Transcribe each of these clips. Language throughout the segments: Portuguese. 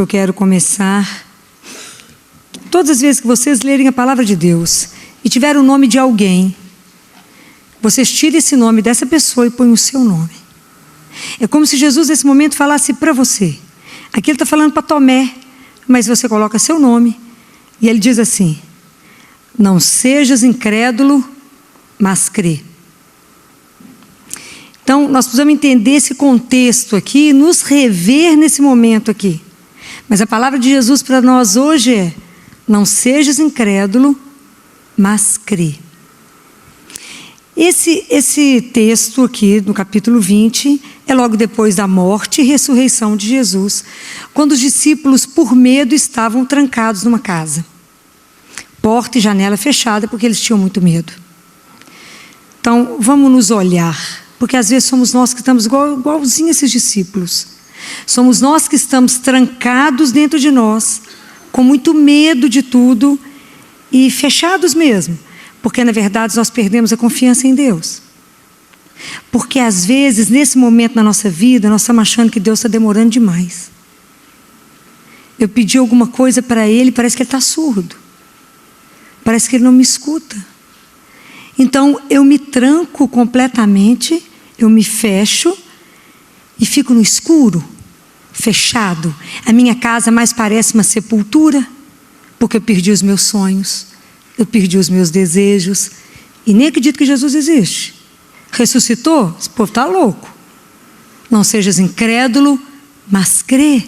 Eu quero começar. Todas as vezes que vocês lerem a palavra de Deus e tiver o nome de alguém, vocês tirem esse nome dessa pessoa e põem o seu nome. É como se Jesus nesse momento falasse para você. Aqui ele está falando para Tomé, mas você coloca seu nome e ele diz assim: não sejas incrédulo, mas crê. Então nós precisamos entender esse contexto aqui e nos rever nesse momento aqui. Mas a palavra de Jesus para nós hoje é: não sejas incrédulo, mas crê. Esse texto aqui, no capítulo 20, é logo depois da morte e ressurreição de Jesus, quando os discípulos, por medo, estavam trancados numa casa. Porta e janela fechada, porque eles tinham muito medo. Então, vamos nos olhar, porque às vezes somos nós que estamos igualzinho a esses discípulos. Somos nós que estamos trancados dentro de nós, com muito medo de tudo e fechados mesmo. Porque, na verdade, nós perdemos a confiança em Deus. Porque, às vezes, nesse momento na nossa vida, nós estamos achando que Deus está demorando demais. Eu pedi alguma coisa para Ele, parece que Ele está surdo. Parece que Ele não me escuta. Então, eu me tranco completamente, eu me fecho e fico no escuro, fechado. A minha casa mais parece uma sepultura, porque eu perdi os meus sonhos. Eu perdi os meus desejos e nem acredito que Jesus existe. Ressuscitou? Esse povo está louco. Não sejas incrédulo, mas crê.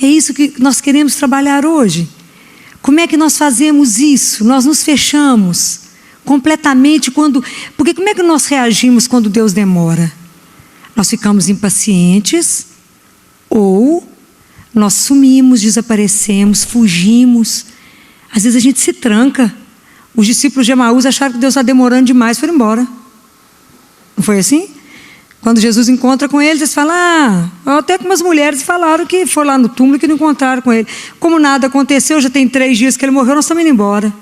É isso que nós queremos trabalhar hoje. Como é que nós fazemos isso? Nós nos fechamos completamente quando... Porque como é que nós reagimos quando Deus demora? Nós ficamos impacientes ou nós sumimos, desaparecemos, fugimos. Às vezes a gente se tranca. Os discípulos de Emaús acharam que Deus está demorando demais, foram embora. Não foi assim? Quando Jesus encontra com eles, eles falam, até com umas mulheres falaram que foram lá no túmulo e que não encontraram com ele. Como nada aconteceu, já tem 3 dias que ele morreu, nós estamos indo embora.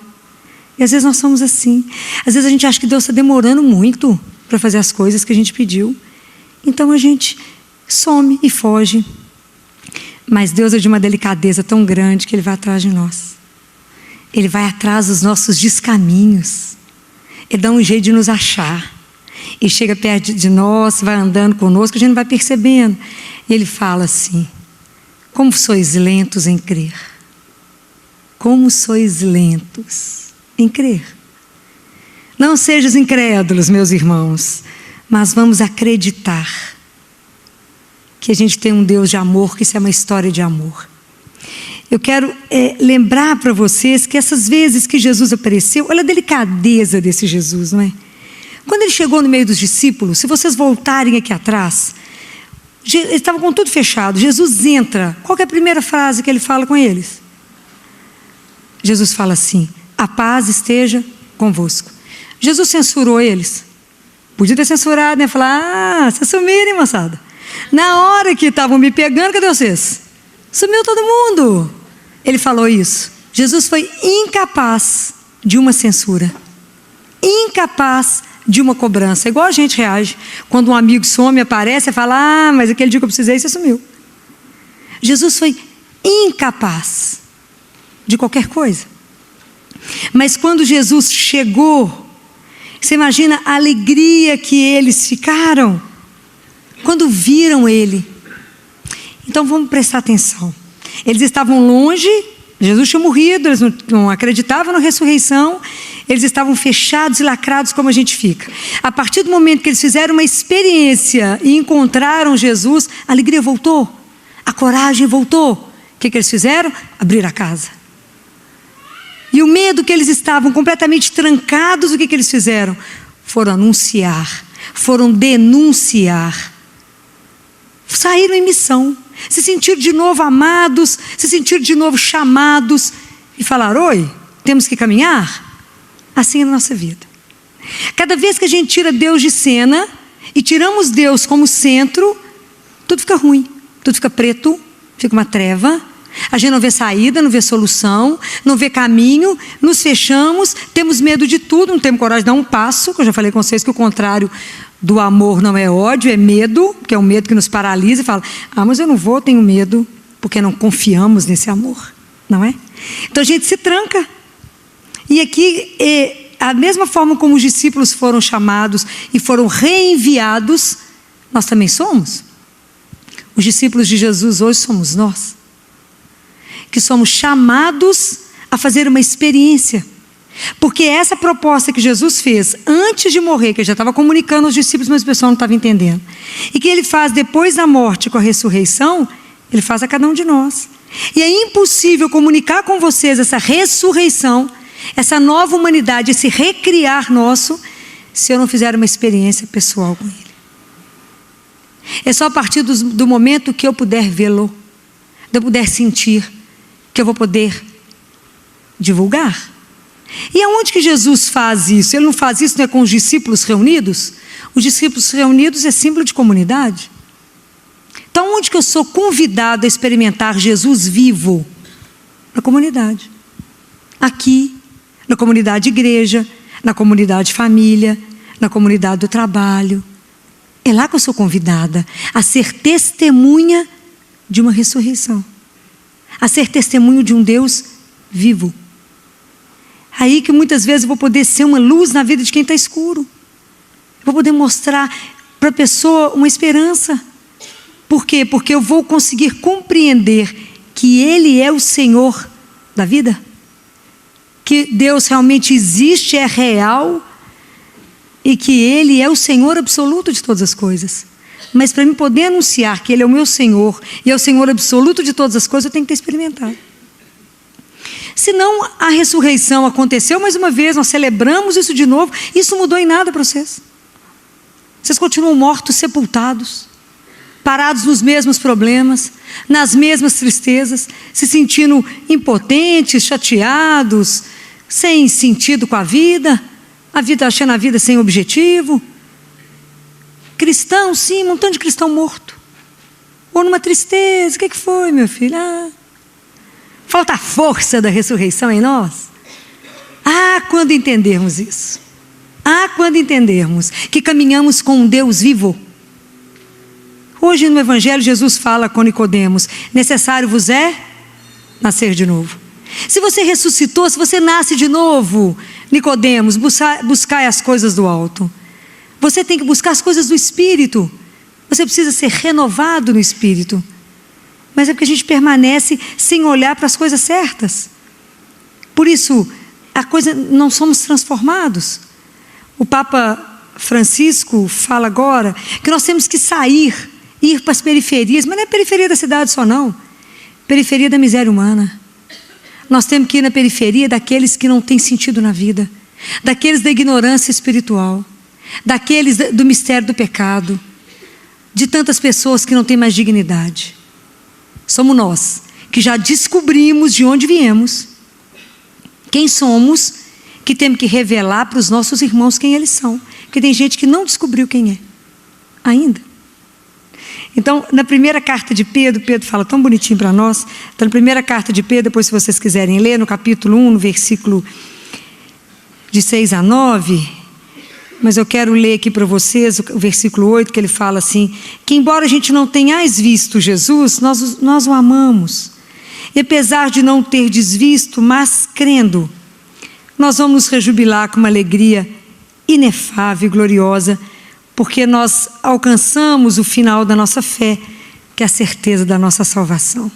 E às vezes nós somos assim. Às vezes a gente acha que Deus está demorando muito para fazer as coisas que a gente pediu. Então a gente some e foge. Mas Deus é de uma delicadeza tão grande que Ele vai atrás de nós. Ele vai atrás dos nossos descaminhos. Ele dá um jeito de nos achar. E chega perto de nós, vai andando conosco, a gente não vai percebendo. E Ele fala assim: como sois lentos em crer. Como sois lentos em crer. Não sejam incrédulos, meus irmãos, mas vamos acreditar que a gente tem um Deus de amor, que isso é uma história de amor. Eu quero lembrar para vocês que essas vezes que Jesus apareceu, olha a delicadeza desse Jesus, não é? Quando Ele chegou no meio dos discípulos, se vocês voltarem aqui atrás, eles estavam com tudo fechado, Jesus entra, qual que é a primeira frase que Ele fala com eles? Jesus fala assim: a paz esteja convosco. Jesus censurou eles? Podia ter censurado, né? Falar, vocês sumiram, hein, moçada? Na hora que estavam me pegando, cadê vocês? Sumiu todo mundo. Ele falou isso. Jesus foi incapaz de uma censura. Incapaz de uma cobrança. Igual a gente reage. Quando um amigo some, aparece e fala, mas aquele dia que eu precisei, você sumiu. Jesus foi incapaz de qualquer coisa. Mas quando Jesus chegou, você imagina a alegria que eles ficaram quando viram Ele. Então vamos prestar atenção. Eles estavam longe, Jesus tinha morrido, eles não acreditavam na ressurreição, eles estavam fechados e lacrados como a gente fica. A partir do momento que eles fizeram uma experiência e encontraram Jesus, a alegria voltou, a coragem voltou. O que eles fizeram? Abrir a casa. E o medo que eles estavam completamente trancados, o que eles fizeram? Foram anunciar, foram denunciar. Saíram em missão, se sentiram de novo amados, se sentiram de novo chamados e falaram, oi, temos que caminhar? Assim é a nossa vida. Cada vez que a gente tira Deus de cena e tiramos Deus como centro, tudo fica ruim, tudo fica preto, fica uma treva. A gente não vê saída, não vê solução, não vê caminho, nos fechamos, temos medo de tudo, não temos coragem de dar um passo, que eu já falei com vocês que o contrário do amor não é ódio, é medo, que é o medo que nos paralisa e fala, mas eu não vou, tenho medo. porque não confiamos nesse amor, não é? Então a gente se tranca. E aqui, a mesma forma como os discípulos foram chamados e foram reenviados, nós também somos. Os discípulos de Jesus hoje somos nós, que somos chamados a fazer uma experiência. Porque essa proposta que Jesus fez antes de morrer, que ele já estava comunicando aos discípulos, mas o pessoal não estava entendendo, e que ele faz depois da morte com a ressurreição, ele faz a cada um de nós. E é impossível comunicar com vocês essa ressurreição, essa nova humanidade, esse recriar nosso, se eu não fizer uma experiência pessoal com ele. É só a partir do momento que eu puder vê-lo, que eu puder sentir, que eu vou poder divulgar. E aonde que Jesus faz isso? Ele não faz isso, não é com os discípulos reunidos? Os discípulos reunidos é símbolo de comunidade. Então onde que eu sou convidado a experimentar Jesus vivo? Na comunidade. Aqui, na comunidade igreja, na comunidade família, na comunidade do trabalho. É lá que eu sou convidada a ser testemunha de uma ressurreição. A ser testemunho de um Deus vivo. Aí que muitas vezes eu vou poder ser uma luz na vida de quem está escuro. Eu vou poder mostrar para a pessoa uma esperança. Por quê? Porque eu vou conseguir compreender que Ele é o Senhor da vida. Que Deus realmente existe, é real. E que Ele é o Senhor absoluto de todas as coisas. Mas para mim poder anunciar que Ele é o meu Senhor e é o Senhor absoluto de todas as coisas, eu tenho que ter experimentado. Senão a ressurreição aconteceu mais uma vez, nós celebramos isso de novo, isso não mudou em nada para vocês. Vocês continuam mortos, sepultados, parados nos mesmos problemas, nas mesmas tristezas, se sentindo impotentes, chateados, sem sentido com a vida achando a vida sem objetivo. Cristão, sim, um montão de cristão morto. Ou numa tristeza, o que foi, meu filho? Falta a força da ressurreição em nós. Quando entendermos isso. Quando entendermos que caminhamos com um Deus vivo. Hoje no Evangelho Jesus fala com Nicodemos: necessário vos é nascer de novo. Se você ressuscitou, se você nasce de novo, Nicodemos, buscai as coisas do alto. Você tem que buscar as coisas do Espírito. Você precisa ser renovado no Espírito. Mas é porque a gente permanece sem olhar para as coisas certas. Por isso, não somos transformados. O Papa Francisco fala agora que nós temos que ir para as periferias, mas não é periferia da cidade só não. Periferia da miséria humana. Nós temos que ir na periferia daqueles que não têm sentido na vida, daqueles da ignorância espiritual, daqueles do mistério do pecado, de tantas pessoas que não têm mais dignidade. Somos nós que já descobrimos de onde viemos, quem somos, que temos que revelar para os nossos irmãos quem eles são, porque tem gente que não descobriu quem é ainda. Então, na primeira carta de Pedro fala tão bonitinho para nós. Então, na primeira carta de Pedro, depois se vocês quiserem ler, no capítulo 1, no versículo de 6 a 9, mas eu quero ler aqui para vocês o versículo 8, que ele fala assim: que embora a gente não tenhais visto Jesus, nós o amamos. E apesar de não ter desvisto, mas crendo, nós vamos nos rejubilar com uma alegria inefável e gloriosa, porque nós alcançamos o final da nossa fé, que é a certeza da nossa salvação.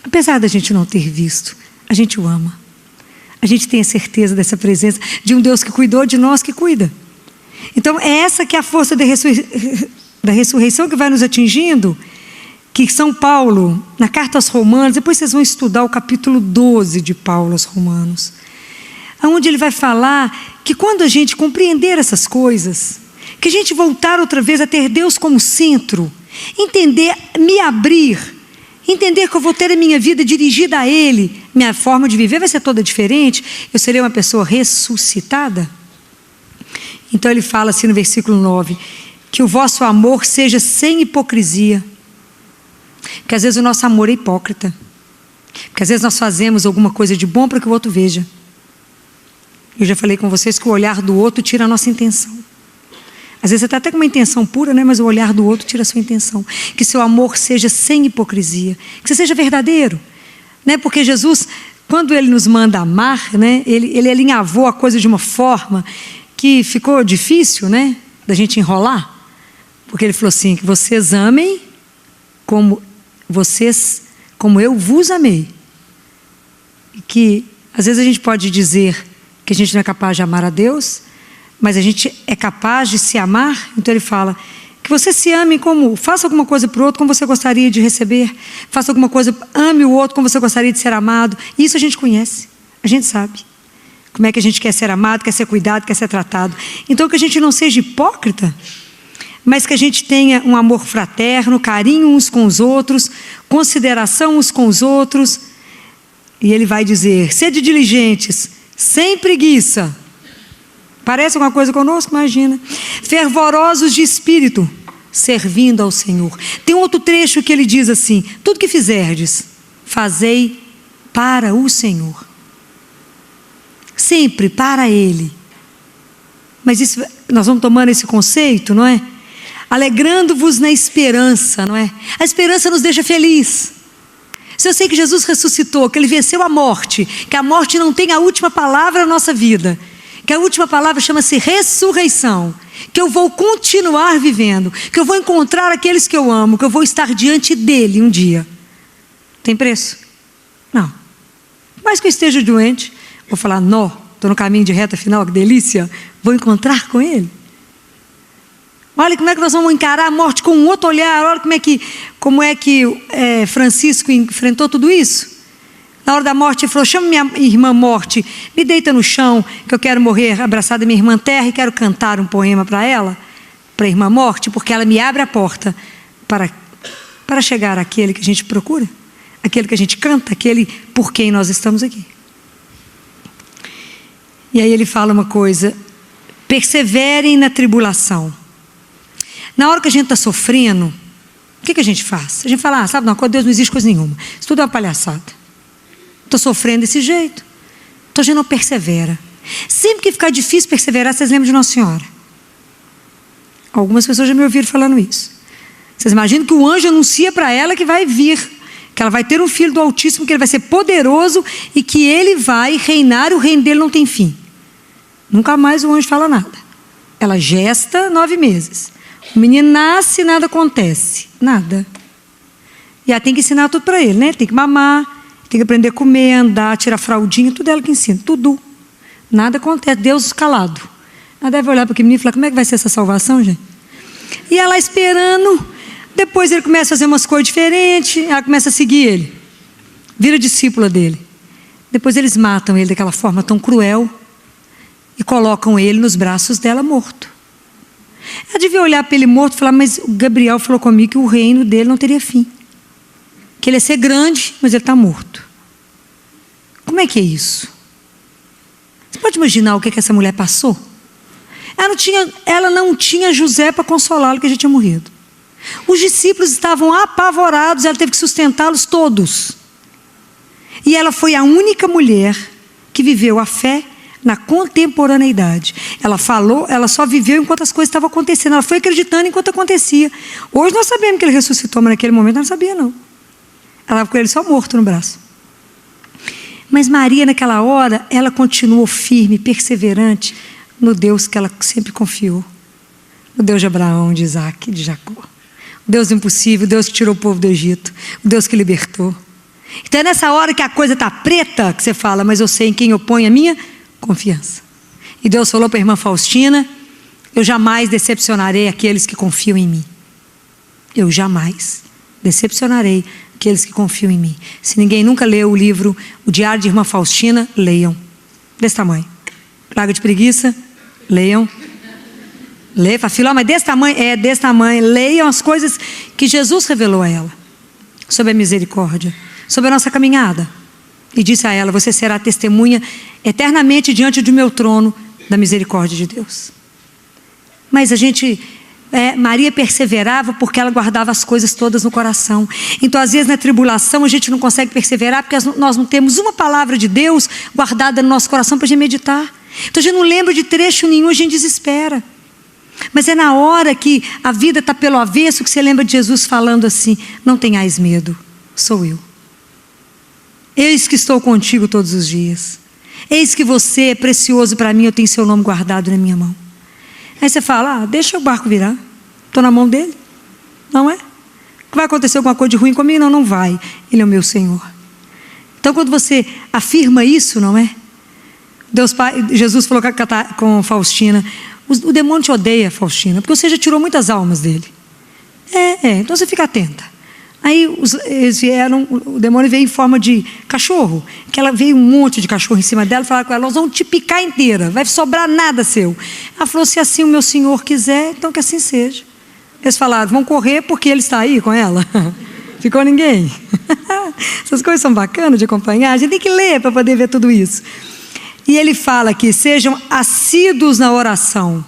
Apesar da gente não ter visto, a gente o ama. A gente tem a certeza dessa presença de um Deus que cuidou de nós, que cuida. Então é essa que é a força da ressurreição que vai nos atingindo, que São Paulo, na carta aos Romanos, depois vocês vão estudar o capítulo 12 de Paulo aos Romanos, onde ele vai falar que quando a gente compreender essas coisas, que a gente voltar outra vez a ter Deus como centro, entender, me abrir, entender que eu vou ter a minha vida dirigida a Ele, minha forma de viver vai ser toda diferente, eu serei uma pessoa ressuscitada. Então ele fala assim no versículo 9, que o vosso amor seja sem hipocrisia, porque às vezes o nosso amor é hipócrita, porque às vezes nós fazemos alguma coisa de bom para que o outro veja. Eu já falei com vocês que o olhar do outro tira a nossa intenção. Às vezes você está até com uma intenção pura, né? Mas o olhar do outro tira a sua intenção. Que seu amor seja sem hipocrisia. Que você seja verdadeiro. Né? Porque Jesus, quando Ele nos manda amar, né? Ele alinhavou a coisa de uma forma que ficou difícil, né? Da gente enrolar. Porque Ele falou assim, que vocês amem como eu vos amei. E que às vezes a gente pode dizer que a gente não é capaz de amar a Deus, mas a gente é capaz de se amar. Então Ele fala que você se ame como, faça alguma coisa para o outro como você gostaria de receber, faça alguma coisa, ame o outro como você gostaria de ser amado. Isso a gente conhece, a gente sabe como é que a gente quer ser amado, quer ser cuidado, quer ser tratado. Então que a gente não seja hipócrita, mas que a gente tenha um amor fraterno, carinho uns com os outros, consideração uns com os outros. E Ele vai dizer, sede diligentes, sem preguiça. Parece alguma coisa conosco? Imagina. Fervorosos de espírito, servindo ao Senhor. Tem um outro trecho que Ele diz assim, tudo que fizerdes, fazei para o Senhor. Sempre para Ele. Mas isso, nós vamos tomando esse conceito, não é? Alegrando-vos na esperança, não é? A esperança nos deixa feliz. Se eu sei que Jesus ressuscitou, que Ele venceu a morte, que a morte não tem a última palavra na nossa vida, que a última palavra chama-se ressurreição, que eu vou continuar vivendo, que eu vou encontrar aqueles que eu amo, que eu vou estar diante dEle um dia. Tem preço? Não. Mas que eu esteja doente, vou falar, não, estou no caminho de reta final, que delícia, vou encontrar com Ele. Olha como é que nós vamos encarar a morte com um outro olhar. Olha como é que Francisco enfrentou tudo isso. Na hora da morte ele falou, chama minha irmã morte, me deita no chão, que eu quero morrer abraçada à minha irmã terra e quero cantar um poema para ela, para a irmã morte, porque ela me abre a porta para chegar àquele que a gente procura, aquele que a gente canta, aquele por quem nós estamos aqui. E aí ele fala uma coisa, perseverem na tribulação. Na hora que a gente está sofrendo, o que a gente faz? A gente fala, sabe, não, com Deus não existe coisa nenhuma. Isso tudo é uma palhaçada. Estou sofrendo desse jeito. Então a gente não persevera. Sempre que ficar difícil perseverar, vocês lembram de Nossa Senhora. Algumas pessoas já me ouviram falando isso. Vocês imaginam que o anjo anuncia para ela que vai vir, que ela vai ter um filho do Altíssimo, que ele vai ser poderoso e que ele vai reinar, o reino dele não tem fim. Nunca mais o anjo fala nada. Ela gesta 9 meses. O menino nasce e nada acontece. Nada. E ela tem que ensinar tudo para ele, né? Tem que mamar, tem que aprender a comer, andar, tirar fraldinha, tudo ela que ensina. Tudo. Nada acontece. Deus calado. Ela deve olhar para aquele menino e falar, como é que vai ser essa salvação, gente? E ela esperando. Depois ele começa a fazer umas coisas diferentes. Ela começa a seguir ele. Vira discípula dele. Depois eles matam ele daquela forma tão cruel. E colocam ele nos braços dela morto. Ela devia olhar para ele morto e falar, mas o Gabriel falou comigo que o reino dele não teria fim. Que ele ia ser grande, mas ele está morto. Como é que é isso? Você pode imaginar o que essa mulher passou? Ela não tinha José para consolá-lo, que já tinha morrido. Os discípulos estavam apavorados, ela teve que sustentá-los todos. E ela foi a única mulher que viveu a fé na contemporaneidade. Ela falou, ela só viveu enquanto as coisas estavam acontecendo. Ela foi acreditando enquanto acontecia. Hoje nós sabemos que ele ressuscitou, mas naquele momento não sabia não. Ela estava com ele só morto no braço. Mas Maria naquela hora, ela continuou firme, perseverante no Deus que ela sempre confiou. O Deus de Abraão, de Isaac, de Jacó. O Deus do impossível, o Deus que tirou o povo do Egito. O Deus que libertou. Então é nessa hora que a coisa está preta, que você fala, mas eu sei em quem eu ponho a minha confiança. E Deus falou para a irmã Faustina, eu jamais decepcionarei aqueles que confiam em mim. Eu jamais decepcionarei aqueles que confiam em mim. Se ninguém nunca leu o livro O Diário de Irmã Faustina, leiam. Desse tamanho. Praga de preguiça, leiam. Leia, fala, mas desse tamanho? É, desse tamanho. Leiam as coisas que Jesus revelou a ela. Sobre a misericórdia. Sobre a nossa caminhada. E disse a ela, você será testemunha eternamente diante do meu trono da misericórdia de Deus. Mas Maria perseverava porque ela guardava as coisas todas no coração. Então às vezes na tribulação a gente não consegue perseverar porque nós não temos uma palavra de Deus guardada no nosso coração para a gente meditar. Então a gente não lembra de trecho nenhum, a gente desespera. Mas é na hora que a vida está pelo avesso que você lembra de Jesus falando assim: não tenhais medo, sou eu. Eis que estou contigo todos os dias. Eis que você é precioso para mim, eu tenho seu nome guardado na minha mão. Aí você fala: deixa o barco virar, estou na mão dele. Não é? Vai acontecer alguma coisa de ruim comigo? Não, não vai. Ele é o meu Senhor. Então quando você afirma isso, não é? Deus Pai, Jesus falou com Faustina: o demônio te odeia, Faustina, porque você já tirou muitas almas dele. Então você fica atenta. Aí eles vieram, o demônio veio em forma de cachorro, que ela veio um monte de cachorro em cima dela e falaram com ela: nós vamos te picar inteira, vai sobrar nada seu. Ela falou: se assim o meu Senhor quiser, então que assim seja. Eles falaram: vão correr porque ele está aí com ela. Ficou ninguém. Essas coisas são bacanas de acompanhar, a gente tem que ler para poder ver tudo isso. E ele fala que sejam assíduos na oração.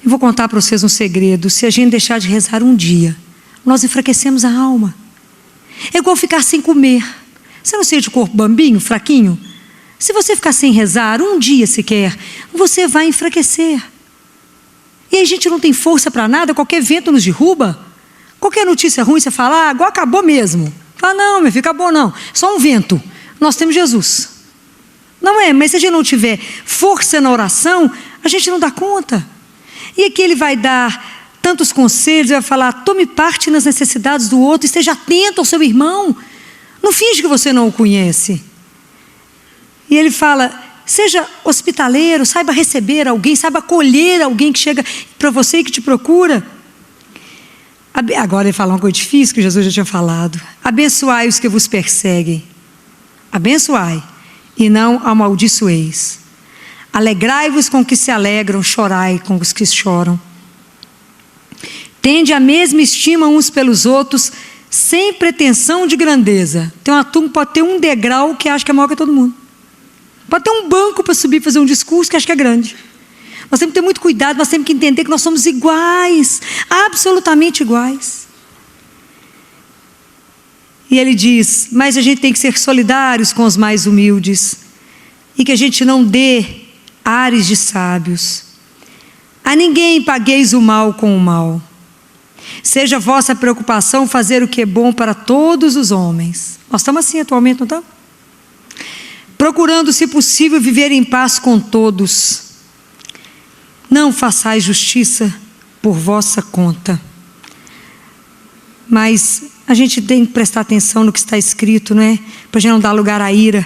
Eu vou contar para vocês um segredo: se a gente deixar de rezar um dia, nós enfraquecemos a alma. É igual ficar sem comer. Você não sente o corpo bambinho, fraquinho? Se você ficar sem rezar um dia sequer, você vai enfraquecer. E a gente não tem força para nada, qualquer vento nos derruba. Qualquer notícia ruim, você fala: agora acabou mesmo. Fala: não, meu filho, acabou não. Só um vento. Nós temos Jesus. Não é, mas se a gente não tiver força na oração, a gente não dá conta. E aqui ele vai dar tantos conselhos, vai falar: tome parte nas necessidades do outro, esteja atento ao seu irmão. Não finge que você não o conhece. E ele fala: seja hospitaleiro, saiba receber alguém, saiba acolher alguém que chega para você e que te procura. Agora ele fala uma coisa difícil que Jesus já tinha falado: abençoai os que vos perseguem. Abençoai e não amaldiçoeis. Alegrai-vos com os que se alegram, chorai com os que choram. Tende a mesma estima uns pelos outros, sem pretensão de grandeza. Tem uma turma que pode ter um degrau que acha que é maior que todo mundo. Pode ter um banco para subir e fazer um discurso que acha que é grande. Nós temos que ter muito cuidado, nós temos que entender que nós somos iguais, absolutamente iguais. E ele diz: mas a gente tem que ser solidários com os mais humildes, e que a gente não dê ares de sábios. A ninguém pagueis o mal com o mal. Seja vossa preocupação fazer o que é bom para todos os homens. Nós estamos assim atualmente, não estamos? Procurando, se possível, viver em paz com todos. Não façais justiça por vossa conta. Mas a gente tem que prestar atenção no que está escrito, não é? Para a gente não dar lugar à ira.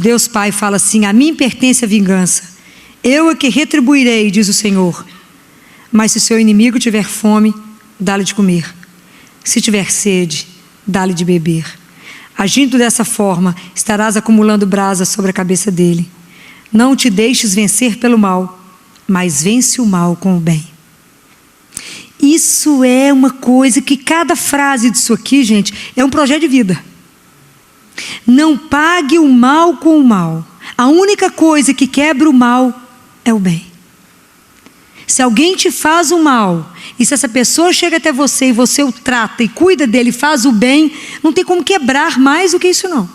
Deus Pai fala assim: a mim pertence a vingança. Eu é que retribuirei, diz o Senhor. Mas se o seu inimigo tiver fome, dá-lhe de comer. Se tiver sede, dá-lhe de beber. Agindo dessa forma, estarás acumulando brasas sobre a cabeça dele. Não te deixes vencer pelo mal, mas vence o mal com o bem. Isso é uma coisa que cada frase disso aqui, gente, é um projeto de vida. Não pague o mal com o mal. A única coisa que quebra o mal é o bem. Se alguém te faz o mal, e se essa pessoa chega até você e você o trata e cuida dele, faz o bem, não tem como quebrar mais do que isso não.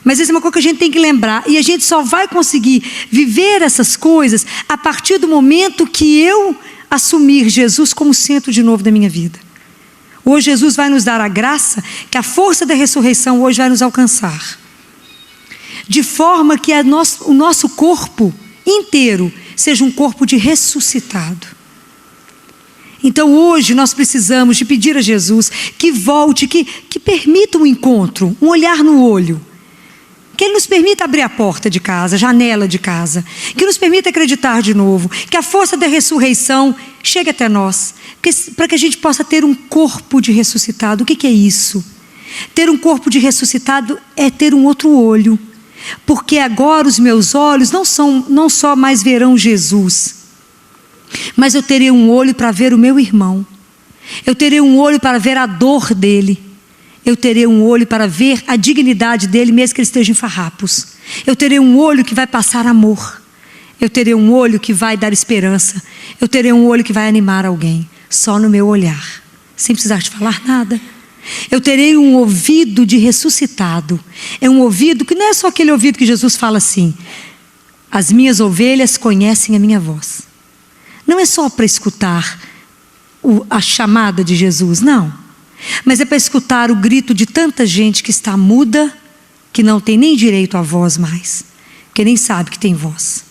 Mas isso é uma coisa que a gente tem que lembrar, e a gente só vai conseguir viver essas coisas a partir do momento que eu assumir Jesus como centro de novo da minha vida. Hoje Jesus vai nos dar a graça que a força da ressurreição hoje vai nos alcançar, de forma que o nosso corpo inteiro seja um corpo de ressuscitado. Então hoje nós precisamos de pedir a Jesus que volte, que permita um encontro, um olhar no olho, que Ele nos permita abrir a porta de casa, a janela de casa, que nos permita acreditar de novo, que a força da ressurreição chegue até nós, para que a gente possa ter um corpo de ressuscitado. O que é isso? Ter um corpo de ressuscitado é ter um outro olho, porque agora os meus olhos não só mais verão Jesus, mas eu terei um olho para ver o meu irmão, eu terei um olho para ver a dor dele, eu terei um olho para ver a dignidade dele, mesmo que ele esteja em farrapos. Eu terei um olho que vai passar amor, eu terei um olho que vai dar esperança, eu terei um olho que vai animar alguém, só no meu olhar, sem precisar te falar nada. Eu terei um ouvido de ressuscitado. É um ouvido que não é só aquele ouvido que Jesus fala assim: As minhas ovelhas conhecem a minha voz. Não é só para escutar a chamada de Jesus, não. Mas é para escutar o grito de tanta gente que está muda, que não tem nem direito à voz mais, que nem sabe que tem voz.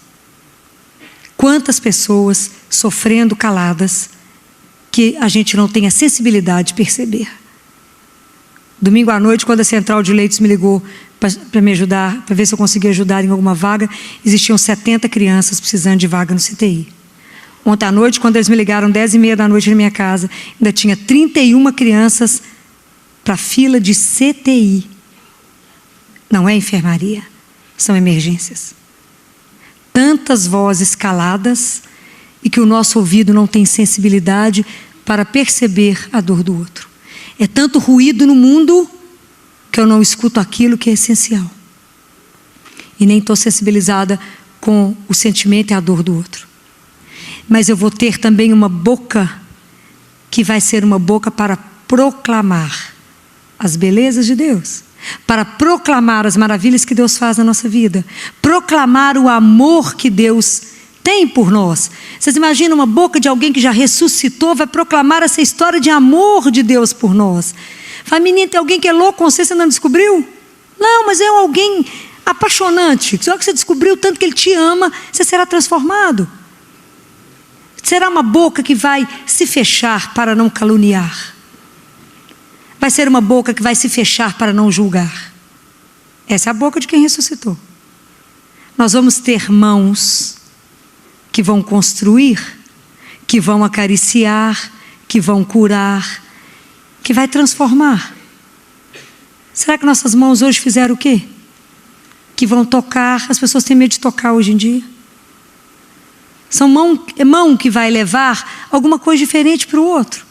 Quantas pessoas sofrendo caladas, que a gente não tem a sensibilidade de perceber. Domingo à noite, quando a Central de Leitos me ligou para me ajudar, para ver se eu conseguia ajudar em alguma vaga, existiam 70 crianças precisando de vaga no CTI. Ontem à noite, quando eles me ligaram 10h30 da noite na minha casa, ainda tinha 31 crianças para fila de CTI. Não é enfermaria, são emergências. Tantas vozes caladas e que o nosso ouvido não tem sensibilidade para perceber a dor do outro. É tanto ruído no mundo que eu não escuto aquilo que é essencial. E nem estou sensibilizada com o sentimento e a dor do outro. Mas eu vou ter também uma boca que vai ser uma boca para proclamar as belezas de Deus, para proclamar as maravilhas que Deus faz na nossa vida, proclamar o amor que Deus tem por nós. Vocês imaginam uma boca de alguém que já ressuscitou, vai proclamar essa história de amor de Deus por nós. Fala, menina, tem alguém que é louco com você não descobriu? Não, mas é alguém apaixonante. Só que você descobriu tanto que Ele te ama, você será transformado. Será uma boca que vai se fechar para não caluniar. Vai ser uma boca que vai se fechar para não julgar. Essa é a boca de quem ressuscitou. Nós vamos ter mãos que vão construir, que vão acariciar, que vão curar, que vai transformar. Será que nossas mãos hoje fizeram o quê? Que vão tocar. As pessoas têm medo de tocar hoje em dia. São mão que vai levar alguma coisa diferente para o outro.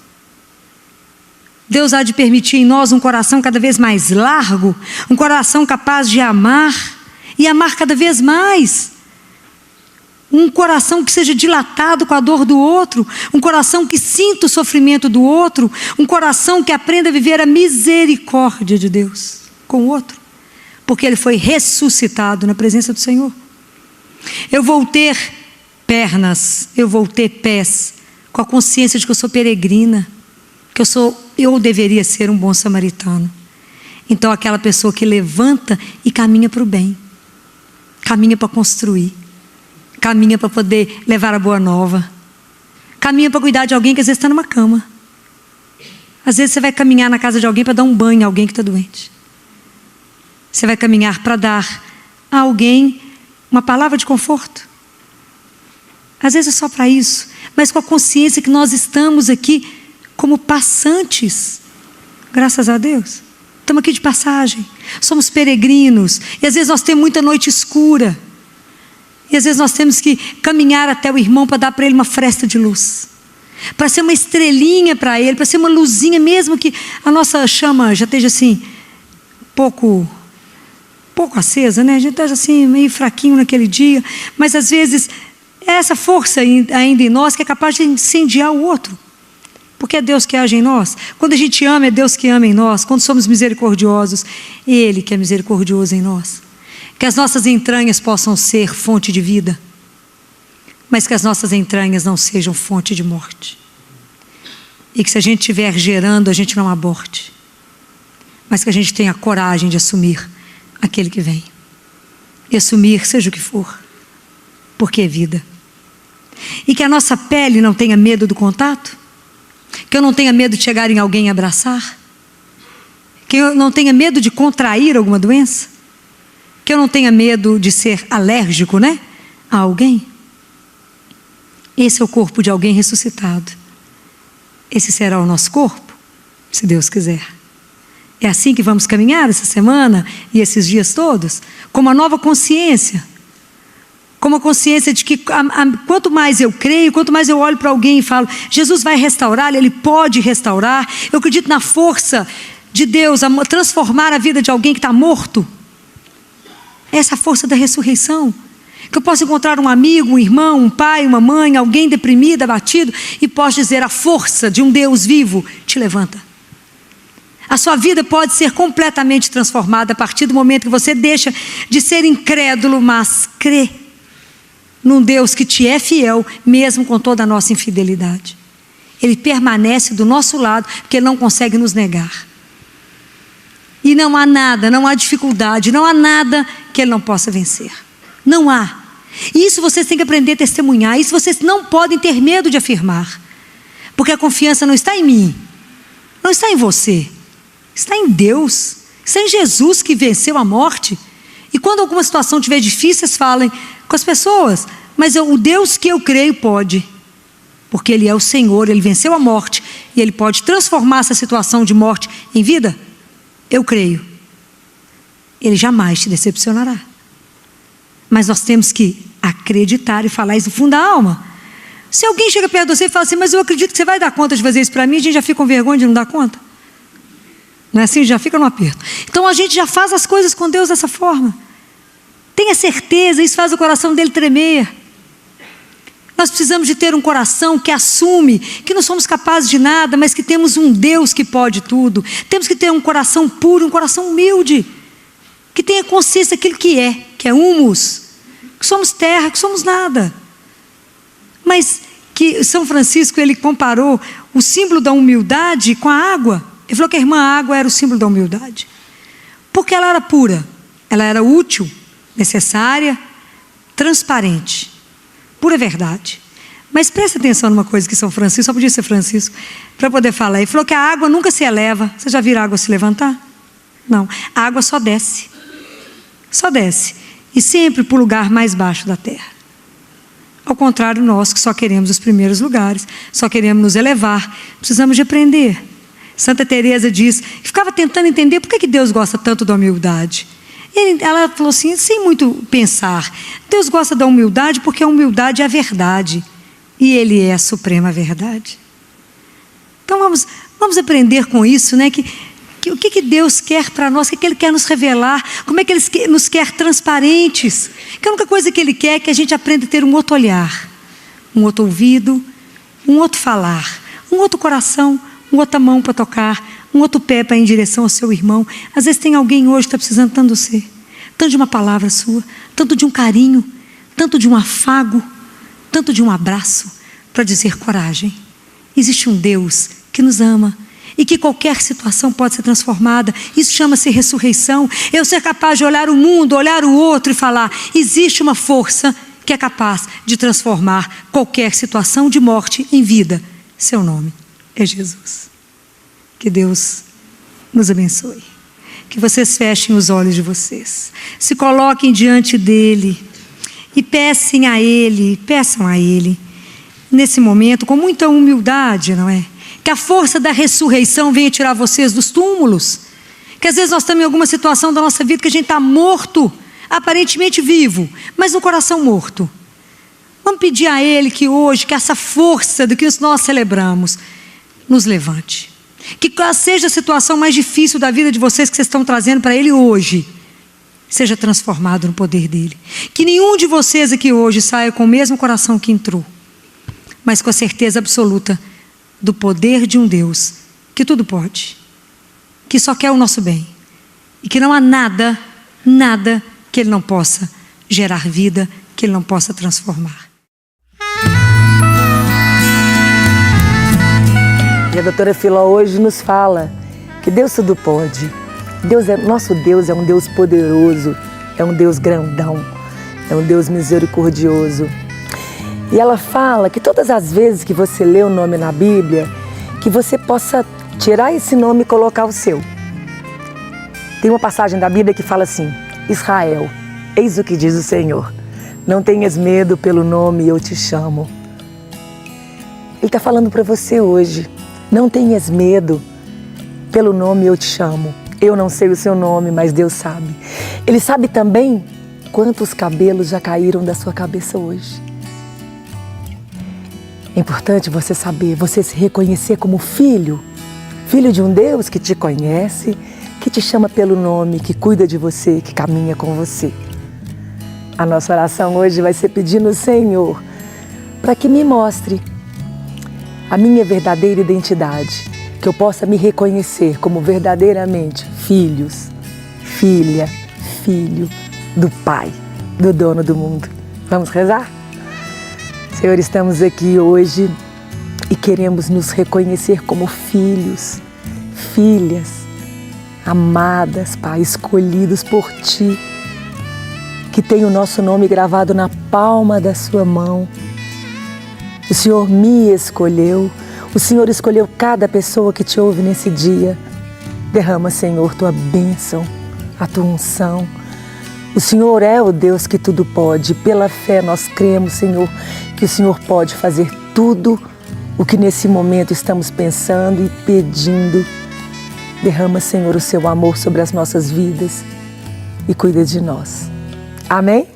Deus há de permitir em nós um coração cada vez mais largo, um coração capaz de amar e amar cada vez mais. Um coração que seja dilatado com a dor do outro, um coração que sinta o sofrimento do outro, um coração que aprenda a viver a misericórdia de Deus com o outro, porque ele foi ressuscitado na presença do Senhor. Eu vou ter pernas, eu vou ter pés, com a consciência de que eu sou peregrina, que eu deveria ser um bom samaritano. Então aquela pessoa que levanta e caminha para o bem, caminha para construir, caminha para poder levar a boa nova, caminha para cuidar de alguém que às vezes está numa cama. Às vezes você vai caminhar na casa de alguém para dar um banho a alguém que está doente. Você vai caminhar para dar a alguém uma palavra de conforto. Às vezes é só para isso, mas com a consciência que nós estamos aqui como passantes, graças a Deus. Estamos aqui de passagem, somos peregrinos, e às vezes nós temos muita noite escura, e às vezes nós temos que caminhar até o irmão para dar para ele uma fresta de luz, para ser uma estrelinha para ele, para ser uma luzinha, mesmo que a nossa chama já esteja assim, pouco acesa, né? A gente está assim, meio fraquinho naquele dia, mas às vezes é essa força ainda em nós que é capaz de incendiar o outro. Porque é Deus que age em nós. Quando a gente ama, é Deus que ama em nós. Quando somos misericordiosos, é Ele que é misericordioso em nós. Que as nossas entranhas possam ser fonte de vida, mas que as nossas entranhas não sejam fonte de morte. E que se a gente estiver gerando, a gente não aborte, mas que a gente tenha coragem de assumir aquele que vem. E assumir seja o que for, porque é vida. E que a nossa pele não tenha medo do contato, que eu não tenha medo de chegar em alguém e abraçar, que eu não tenha medo de contrair alguma doença, que eu não tenha medo de ser alérgico, né, a alguém. Esse é o corpo de alguém ressuscitado. Esse será o nosso corpo, se Deus quiser. É assim que vamos caminhar essa semana e esses dias todos, com uma nova consciência, com uma consciência de que quanto mais eu creio, quanto mais eu olho para alguém e falo, Jesus vai restaurar, Ele pode restaurar. Eu acredito na força de Deus a transformar a vida de alguém que está morto. Essa força da ressurreição. Que eu posso encontrar um amigo, um irmão, um pai, uma mãe, alguém deprimido, abatido, e posso dizer, a força de um Deus vivo te levanta. A sua vida pode ser completamente transformada a partir do momento que você deixa de ser incrédulo, mas crê. num Deus que te é fiel, mesmo com toda a nossa infidelidade. Ele permanece do nosso lado, porque Ele não consegue nos negar. E não há nada, não há dificuldade, não há nada que Ele não possa vencer. Não há. E isso vocês têm que aprender a testemunhar. Isso vocês não podem ter medo de afirmar. Porque a confiança não está em mim, não está em você, está em Deus, está em Jesus que venceu a morte. E quando alguma situação estiver difícil, vocês falem com as pessoas, mas o Deus que eu creio pode, porque Ele é o Senhor, Ele venceu a morte e Ele pode transformar essa situação de morte em vida. Eu creio. Ele jamais te decepcionará. Mas nós temos que acreditar e falar isso do fundo da alma. Se alguém chega perto de você e fala assim, mas eu acredito que você vai dar conta de fazer isso para mim, a gente já fica com vergonha de não dar conta. Não é assim? Já fica no aperto. Então a gente já faz as coisas com Deus dessa forma. Tenha certeza, isso faz o coração dele tremer. Nós precisamos de ter um coração que assume que não somos capazes de nada, mas que temos um Deus que pode tudo. Temos que ter um coração puro, um coração humilde, que tenha consciência daquilo que é humus, que somos terra, que somos nada. Mas que São Francisco, ele comparou o símbolo da humildade com a água. Ele falou que a irmã água era o símbolo da humildade, porque ela era pura, ela era útil, necessária, transparente. Pura verdade. Mas presta atenção numa coisa que São Francisco, só podia ser Francisco, para poder falar. Ele falou que a água nunca se eleva. Você já viu a água se levantar? Não. A água só desce. Só desce. E sempre para o lugar mais baixo da terra. Ao contrário, nós que só queremos os primeiros lugares, só queremos nos elevar, precisamos de aprender. Santa Teresa diz, ficava tentando entender por que Deus gosta tanto da humildade. Ela falou assim, sem muito pensar, Deus gosta da humildade porque a humildade é a verdade, e Ele é a suprema verdade. Então vamos aprender com isso, né? O que Deus quer para nós, o que Ele quer nos revelar, como é que Ele nos quer transparentes. Que a única coisa que Ele quer é que a gente aprenda a ter um outro olhar, um outro ouvido, um outro falar, um outro coração, uma outra mão para tocar, um outro pé para ir em direção ao seu irmão. Às vezes tem alguém hoje que está precisando tanto de você, tanto de uma palavra sua, tanto de um carinho, tanto de um afago, tanto de um abraço, para dizer coragem. Existe um Deus que nos ama e que qualquer situação pode ser transformada. Isso chama-se ressurreição. Eu ser capaz de olhar o mundo, olhar o outro e falar, existe uma força que é capaz de transformar qualquer situação de morte em vida. Seu nome é Jesus. Que Deus nos abençoe. Que vocês fechem os olhos de vocês. Se coloquem diante dEle e peçam a Ele, nesse momento, com muita humildade, não é? Que a força da ressurreição venha tirar vocês dos túmulos. Que às vezes nós estamos em alguma situação da nossa vida que a gente está morto, aparentemente vivo, mas no coração morto. Vamos pedir a Ele que hoje, que essa força do que nós celebramos, nos levante. Que seja a situação mais difícil da vida de vocês que vocês estão trazendo para Ele hoje, seja transformado no poder dEle. Que nenhum de vocês aqui hoje saia com o mesmo coração que entrou, mas com a certeza absoluta do poder de um Deus que tudo pode, que só quer o nosso bem e que não há nada que Ele não possa gerar vida, que Ele não possa transformar. E a doutora Filó hoje nos fala que Deus tudo pode. Nosso Deus é um Deus poderoso, é um Deus grandão, é um Deus misericordioso. E ela fala que todas as vezes que você lê o nome na Bíblia, que você possa tirar esse nome e colocar o seu. Tem uma passagem da Bíblia que fala assim, Israel, eis o que diz o Senhor, não tenhas medo, pelo nome eu te chamo. Ele está falando para você hoje. Não tenhas medo, pelo nome eu te chamo. Eu não sei o seu nome, mas Deus sabe. Ele sabe também quantos cabelos já caíram da sua cabeça hoje. É importante você saber, você se reconhecer como filho de um Deus que te conhece, que te chama pelo nome, que cuida de você, que caminha com você. A nossa oração hoje vai ser pedindo ao Senhor para que me mostre a minha verdadeira identidade, que eu possa me reconhecer como verdadeiramente filho do Pai, do dono do mundo. Vamos rezar? Senhor, estamos aqui hoje e queremos nos reconhecer como filhos, filhas, amadas, Pai, escolhidos por Ti, que tem o nosso nome gravado na palma da Sua mão. O Senhor me escolheu, o Senhor escolheu cada pessoa que Te ouve nesse dia. Derrama, Senhor, Tua bênção, a Tua unção. O Senhor é o Deus que tudo pode. Pela fé nós cremos, Senhor, que o Senhor pode fazer tudo o que nesse momento estamos pensando e pedindo. Derrama, Senhor, o Seu amor sobre as nossas vidas e cuida de nós. Amém?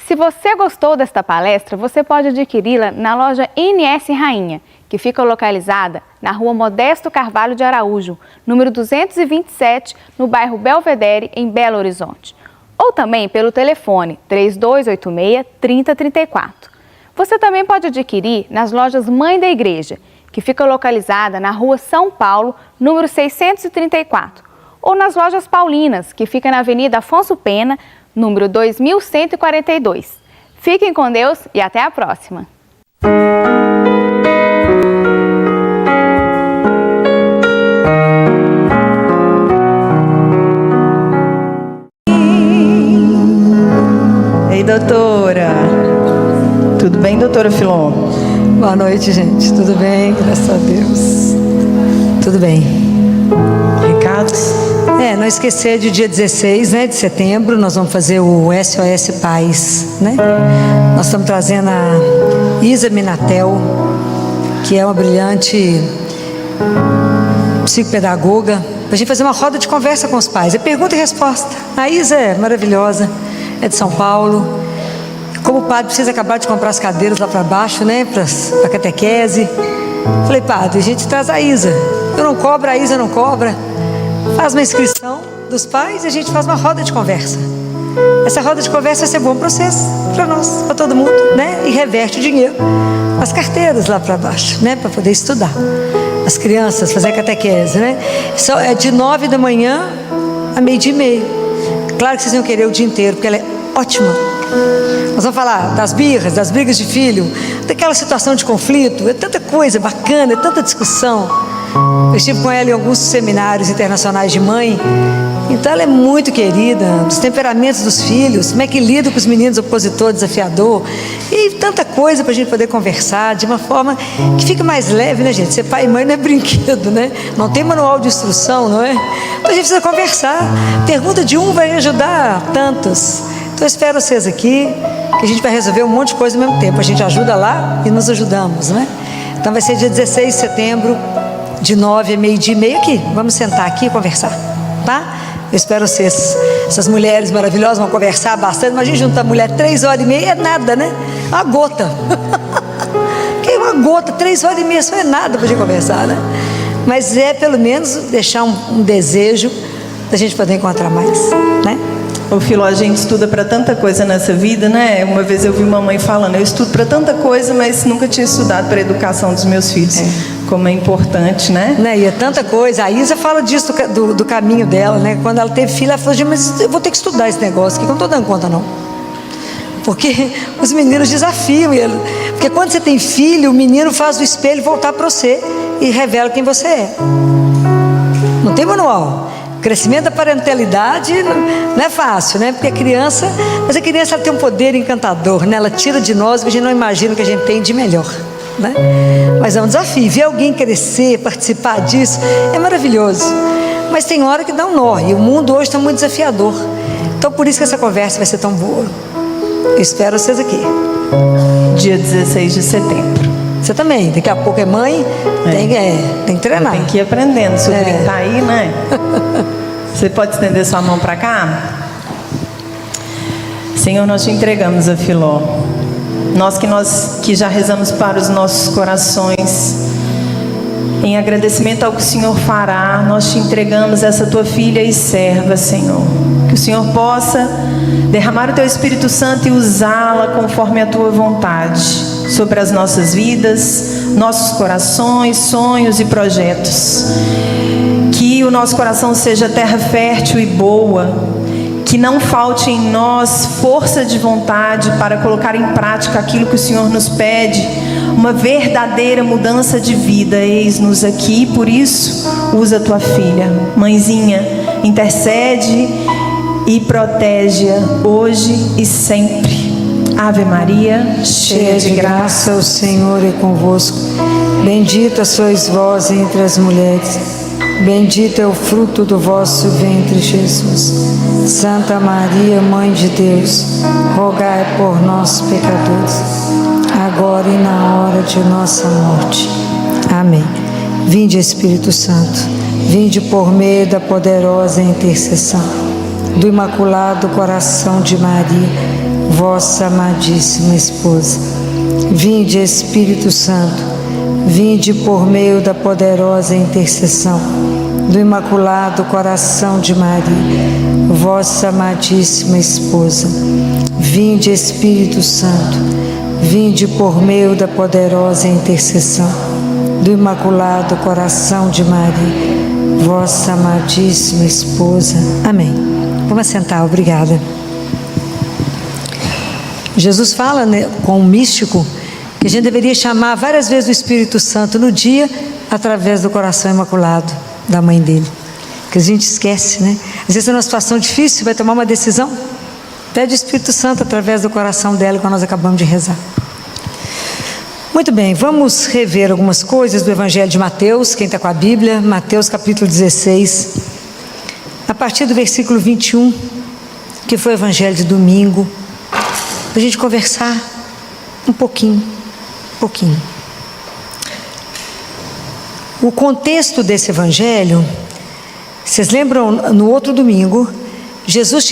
Se você gostou desta palestra, você pode adquiri-la na loja NS Rainha, que fica localizada na Rua Modesto Carvalho de Araújo, número 227, no bairro Belvedere, em Belo Horizonte. Ou também pelo telefone 3286-3034. Você também pode adquirir nas lojas Mãe da Igreja, que fica localizada na Rua São Paulo, número 634. Ou nas lojas Paulinas, que fica na Avenida Afonso Pena, número 2142. Fiquem com Deus e até a próxima! Ei, doutora. Tudo bem, doutora Filon? Boa noite, gente. Tudo bem? Graças a Deus. Tudo bem. Recados? Não esquecer de dia 16, de setembro, nós vamos fazer o SOS Paz, Nós estamos trazendo a Isa Minatel, que é uma brilhante psicopedagoga, para a gente fazer uma roda de conversa com os pais. É pergunta e resposta. A Isa é maravilhosa, é de São Paulo. Como o padre precisa acabar de comprar as cadeiras lá para baixo, para a catequese. Falei, padre, a gente traz a Isa. Eu não cobro, a Isa não cobra. Faz uma inscrição dos pais e a gente faz uma roda de conversa. Essa roda de conversa vai ser bom para vocês, para nós, para todo mundo, E reverte o dinheiro nas carteiras lá para baixo, para poder estudar. As crianças, fazer a catequese, Só é de 9 da manhã a 12:30. Claro que vocês vão querer o dia inteiro, porque ela é ótima. Nós vamos falar das birras, das brigas de filho, daquela situação de conflito. É tanta coisa bacana, é tanta discussão. Eu estive com ela em alguns seminários internacionais de mãe. Então ela é muito querida, dos temperamentos dos filhos, como é que lida com os meninos opositor, desafiador, e tanta coisa para a gente poder conversar de uma forma que fica mais leve, gente? Ser pai e mãe não é brinquedo, Não tem manual de instrução, não é? Então a gente precisa conversar. Pergunta de um vai ajudar tantos. Então eu espero vocês aqui, que a gente vai resolver um monte de coisa ao mesmo tempo. A gente ajuda lá e nos ajudamos, Então vai ser dia 16 de setembro, de 9 a 12:30 aqui. Vamos sentar aqui e conversar, tá? Eu espero vocês, essas mulheres maravilhosas, vão conversar bastante. Imagina juntar mulher 3h30, é nada, Uma gota. Que é uma gota, 3h30 só é nada para a gente conversar, Mas é pelo menos deixar um desejo da gente poder encontrar mais, Ô Filó, a gente estuda para tanta coisa nessa vida, Uma vez eu vi uma mãe falando, eu estudo para tanta coisa, mas nunca tinha estudado para a educação dos meus filhos. Como é importante, E é tanta coisa. A Isa fala disso, do caminho dela, Quando ela teve filha, ela falou, mas eu vou ter que estudar esse negócio aqui, que eu não estou dando conta, não. Porque os meninos desafiam ele. Porque quando você tem filho, o menino faz o espelho voltar para você e revela quem você é. Não tem manual. O crescimento da parentalidade não é fácil, Porque a criança ela tem um poder encantador, Ela tira de nós o que a gente não imagina que a gente tem de melhor, Mas é um desafio. Ver alguém crescer, participar disso, é maravilhoso. Mas tem hora que dá um nó, e o mundo hoje está muito desafiador. Então por isso que essa conversa vai ser tão boa. Eu espero vocês aqui. Dia 16 de setembro. Você também, daqui a pouco é mãe, tem que treinar. Tem que ir aprendendo, se o trem tá aí, Você pode estender sua mão para cá? Senhor, nós te entregamos a Filó. Nós que já rezamos para os nossos corações, em agradecimento ao que o Senhor fará, nós te entregamos essa tua filha e serva, Senhor. Que o Senhor possa derramar o teu Espírito Santo e usá-la conforme a tua vontade sobre as nossas vidas, nossos corações, sonhos e projetos. Que o nosso coração seja terra fértil e boa, que não falte em nós força de vontade para colocar em prática aquilo que o Senhor nos pede, uma verdadeira mudança de vida. Eis-nos aqui, por isso, usa tua filha. Mãezinha, intercede e protege-a hoje e sempre. Ave Maria, cheia de graça, o Senhor é convosco. Bendita sois vós entre as mulheres. Bendito é o fruto do vosso ventre, Jesus. Santa Maria, Mãe de Deus, rogai por nós, pecadores, agora e na hora de nossa morte. Amém. Vinde, Espírito Santo, vinde por meio da poderosa intercessão do Imaculado Coração de Maria, vossa amadíssima esposa. Vinde, Espírito Santo, vinde por meio da poderosa intercessão do Imaculado Coração de Maria, vossa amadíssima esposa. Vinde, Espírito Santo, vinde por meio da poderosa intercessão do Imaculado Coração de Maria, vossa amadíssima esposa. Amém. Vamos sentar, obrigada. Jesus fala, né, com um místico que a gente deveria chamar várias vezes o Espírito Santo no dia através do coração imaculado da mãe dele, que a gente esquece, né? Às vezes é uma situação difícil, vai tomar uma decisão, pede o Espírito Santo através do coração dela, como nós acabamos de rezar. Muito bem, vamos rever algumas coisas do Evangelho de Mateus. Quem está com a Bíblia, Mateus capítulo 16, a partir do versículo 21, que foi o Evangelho de domingo, para a gente conversar um pouquinho. O contexto desse evangelho, vocês lembram, no outro domingo, Jesus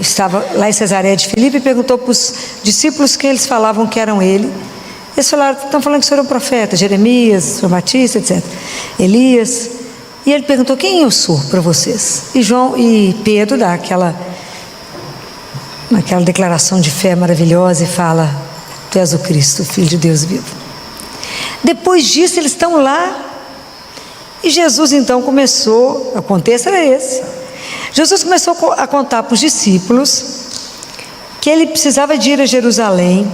estava lá em Cesareia de Filipe e perguntou para os discípulos quem eles falavam que eram ele. Eles falaram, estão falando que o senhor é um profeta, Jeremias, João Batista, etc. Elias. E ele perguntou, quem eu sou para vocês? E Pedro dá aquela declaração de fé maravilhosa e fala, tu és o Cristo, o Filho de Deus vivo. Depois disso, eles estão lá e Jesus então começou, o contexto era esse, Jesus começou a contar para os discípulos que ele precisava de ir a Jerusalém,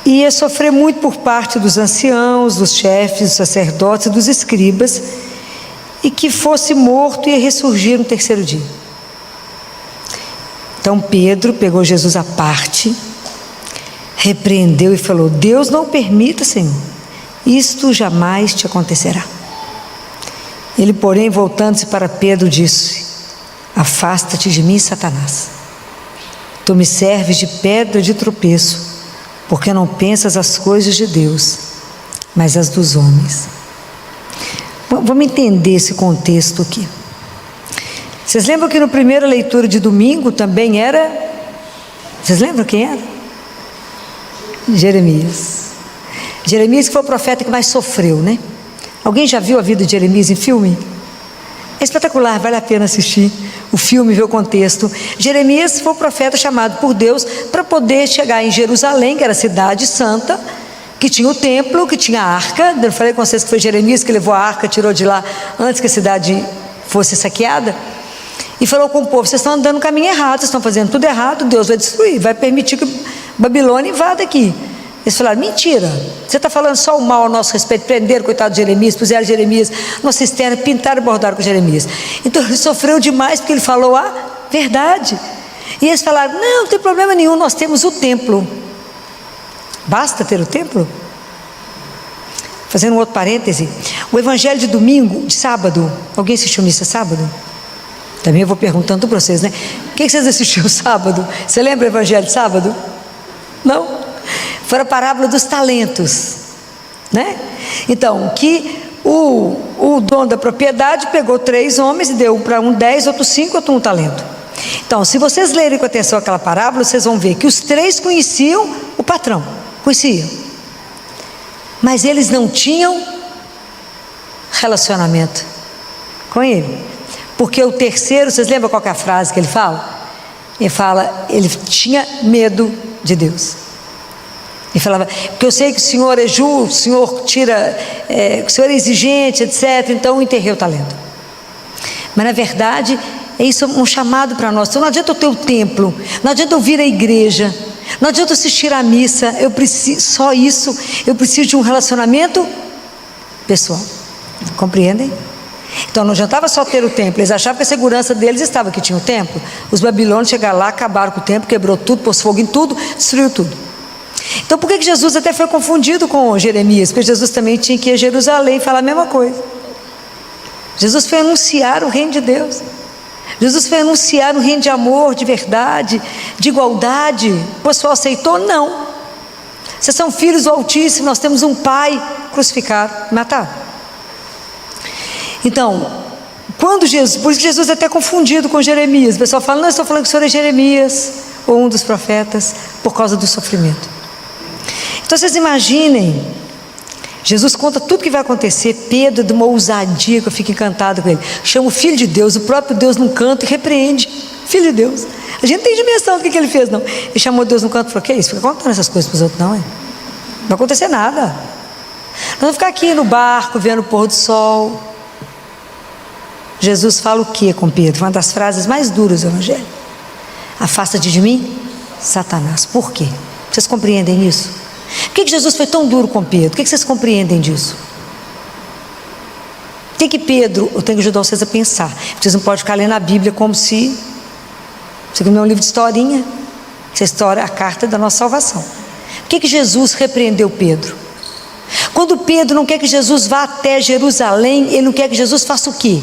ia sofrer muito por parte dos anciãos, dos chefes, dos sacerdotes e dos escribas, e que fosse morto e ia ressurgir no terceiro dia. Então Pedro pegou Jesus à parte, repreendeu e falou, Deus não permita, Senhor, isto jamais te acontecerá. Ele, porém, voltando-se para Pedro, disse, afasta-te de mim, Satanás, tu me serves de pedra de tropeço, porque não pensas as coisas de Deus, mas as dos homens. Vamos entender esse contexto aqui. Vocês lembram que na primeira leitura de domingo também era, vocês lembram quem era? Jeremias. Jeremias que foi o profeta que mais sofreu, né? Alguém já viu a vida de Jeremias em filme? É espetacular, vale a pena assistir o filme, ver o contexto. Jeremias foi o profeta chamado por Deus para poder chegar em Jerusalém, que era a cidade santa, que tinha o templo, que tinha a arca. Eu falei com vocês que foi Jeremias que levou a arca, tirou de lá antes que a cidade fosse saqueada. E falou com o povo, vocês estão andando no caminho errado, vocês estão fazendo tudo errado, Deus vai destruir, vai permitir que Babilônia invada aqui. Eles falaram, mentira, você está falando só o mal ao nosso respeito, prenderam o coitado de Jeremias, puseram Jeremias numa cisterna, pintaram e bordaram com Jeremias. Então ele sofreu demais porque ele falou a verdade. E eles falaram, não tem problema nenhum, nós temos o templo. Basta ter o templo? Fazendo um outro parêntese, o evangelho de domingo, de sábado, alguém assistiu missa sábado? Também eu vou perguntando para vocês, né? O que vocês assistiram sábado? Você lembra o evangelho de sábado? Não? Foi a parábola dos talentos, né? Então, que o dono da propriedade pegou 3 homens e deu para um 10, outro 5, outro 1 talento. Então, se vocês lerem com atenção aquela parábola, vocês vão ver que os 3 conheciam o patrão, conheciam. Mas eles não tinham relacionamento com ele. Porque o terceiro, vocês lembram qual que é a frase que ele fala? Ele fala, ele tinha medo de Deus. Ele falava, porque eu sei que o Senhor é justo, o Senhor tira, o Senhor é exigente, etc. Então eu enterrei o talento. Mas na verdade, É isso, um chamado para nós. Então não adianta eu ter o templo, não adianta eu vir à igreja, não adianta eu assistir à missa, eu preciso, só isso, eu preciso de um relacionamento pessoal. Compreendem? Então não adiantava só ter o templo, eles achavam que a segurança deles estava que tinha o templo. Os babilônios chegaram lá, acabaram com o templo, quebrou tudo, pôs fogo em tudo, destruiu tudo. Então por que Jesus até foi confundido com Jeremias? Porque Jesus também tinha que ir a Jerusalém e falar a mesma coisa. Jesus foi anunciar o reino de Deus. Jesus foi anunciar um reino de amor, de verdade, de igualdade. O pessoal aceitou? Não. Vocês são filhos do Altíssimo, nós temos um pai crucificado, matado. Então, por isso que Jesus é até confundido com Jeremias. O pessoal fala, não, eu estou falando que o senhor é Jeremias, ou um dos profetas, por causa do sofrimento. Então vocês imaginem, Jesus conta tudo que vai acontecer. Pedro, de uma ousadia que eu fico encantado com ele, chama o Filho de Deus, o próprio Deus num canto e repreende. Filho de Deus. A gente não tem dimensão do que ele fez, não. Ele chamou Deus num canto e falou, que é isso? Fica contando essas coisas para os outros, não, hein? Não vai acontecer nada. Nós vamos ficar aqui no barco, vendo o pôr do sol. Jesus fala o que com Pedro? Uma das frases mais duras do Evangelho. Afasta-te de mim, Satanás. Por quê? Vocês compreendem isso? Por que Jesus foi tão duro com Pedro? O que vocês compreendem disso? Tem que Pedro, eu tenho que ajudar vocês a pensar. Vocês não podem ficar lendo a Bíblia como se isso aqui não é um livro de historinha. Essa história é a carta da nossa salvação. Por que Jesus repreendeu Pedro? Quando Pedro não quer que Jesus vá até Jerusalém, ele não quer que Jesus faça o quê?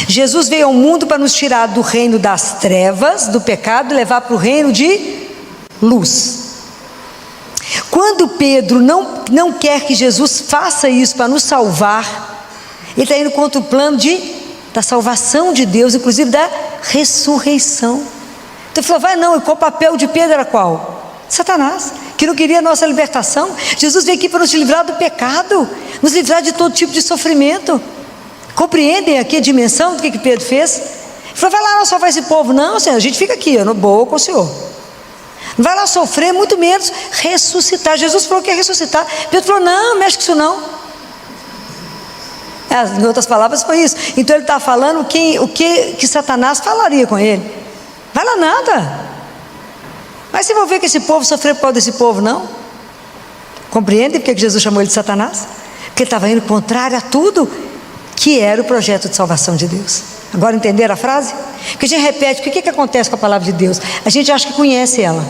Jesus veio ao mundo para nos tirar do reino das trevas, do pecado, e levar para o reino de luz. Quando Pedro não quer que Jesus faça isso para nos salvar, ele está indo contra o plano da salvação de Deus, inclusive da ressurreição. Então ele falou, vai não, e qual o papel de Pedro era qual? Satanás, que não queria a nossa libertação. Jesus veio aqui para nos livrar do pecado, nos livrar de todo tipo de sofrimento. Compreendem aqui a dimensão do que Pedro fez? Ele falou, vai lá não salvar esse povo. Não, Senhor, a gente fica aqui, no boa com o Senhor. Não vai lá sofrer, muito menos ressuscitar. Jesus falou que ia ressuscitar. Pedro falou, não, mexe com isso não. Em outras palavras foi isso. Então ele está falando o que Satanás falaria com ele. Vai lá nada. Mas você vai ver que esse povo sofreu por causa desse povo, não? Compreende porque Jesus chamou ele de Satanás? Porque ele estava indo contrário a tudo que era o projeto de salvação de Deus. Agora entenderam a frase? Porque a gente repete, o que acontece com a palavra de Deus? A gente acha que conhece ela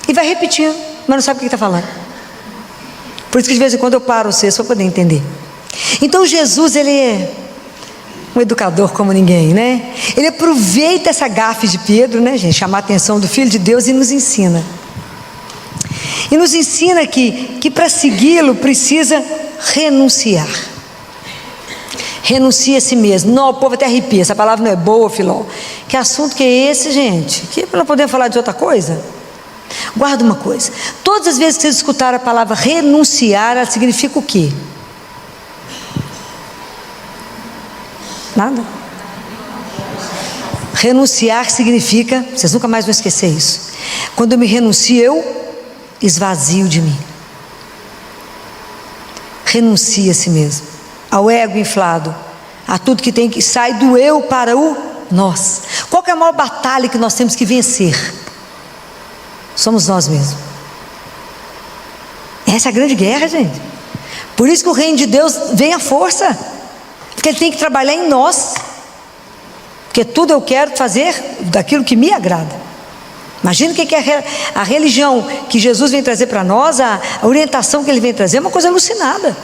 e vai repetindo, mas não sabe o que está falando. Por isso que de vez em quando eu paro vocês para poder entender. Então Jesus, ele é um educador como ninguém, né? Ele aproveita essa gafe de Pedro, né, gente? Chamar a atenção do Filho de Deus e nos ensina. E nos ensina que para segui-lo precisa renunciar. Renuncia a si mesmo. Não, o povo até arrepia. Essa palavra não é boa, Filó. Que assunto que é esse, gente? Que não podemos falar de outra coisa? Guarda uma coisa. Todas as vezes que vocês escutaram a palavra renunciar, ela significa o quê? Nada. Renunciar significa, vocês nunca mais vão esquecer isso. Quando eu me renuncio, eu esvazio de mim. Renuncia a si mesmo. Ao ego inflado, a tudo que tem que sai do eu para o nós. Qual que é a maior batalha que nós temos que vencer? Somos nós mesmos. Essa é a grande guerra, gente. Por isso que o reino de Deus vem à força, porque ele tem que trabalhar em nós, porque tudo eu quero fazer daquilo que me agrada. Imagina o que é a religião que Jesus vem trazer para nós, a orientação que ele vem trazer, é uma coisa alucinada.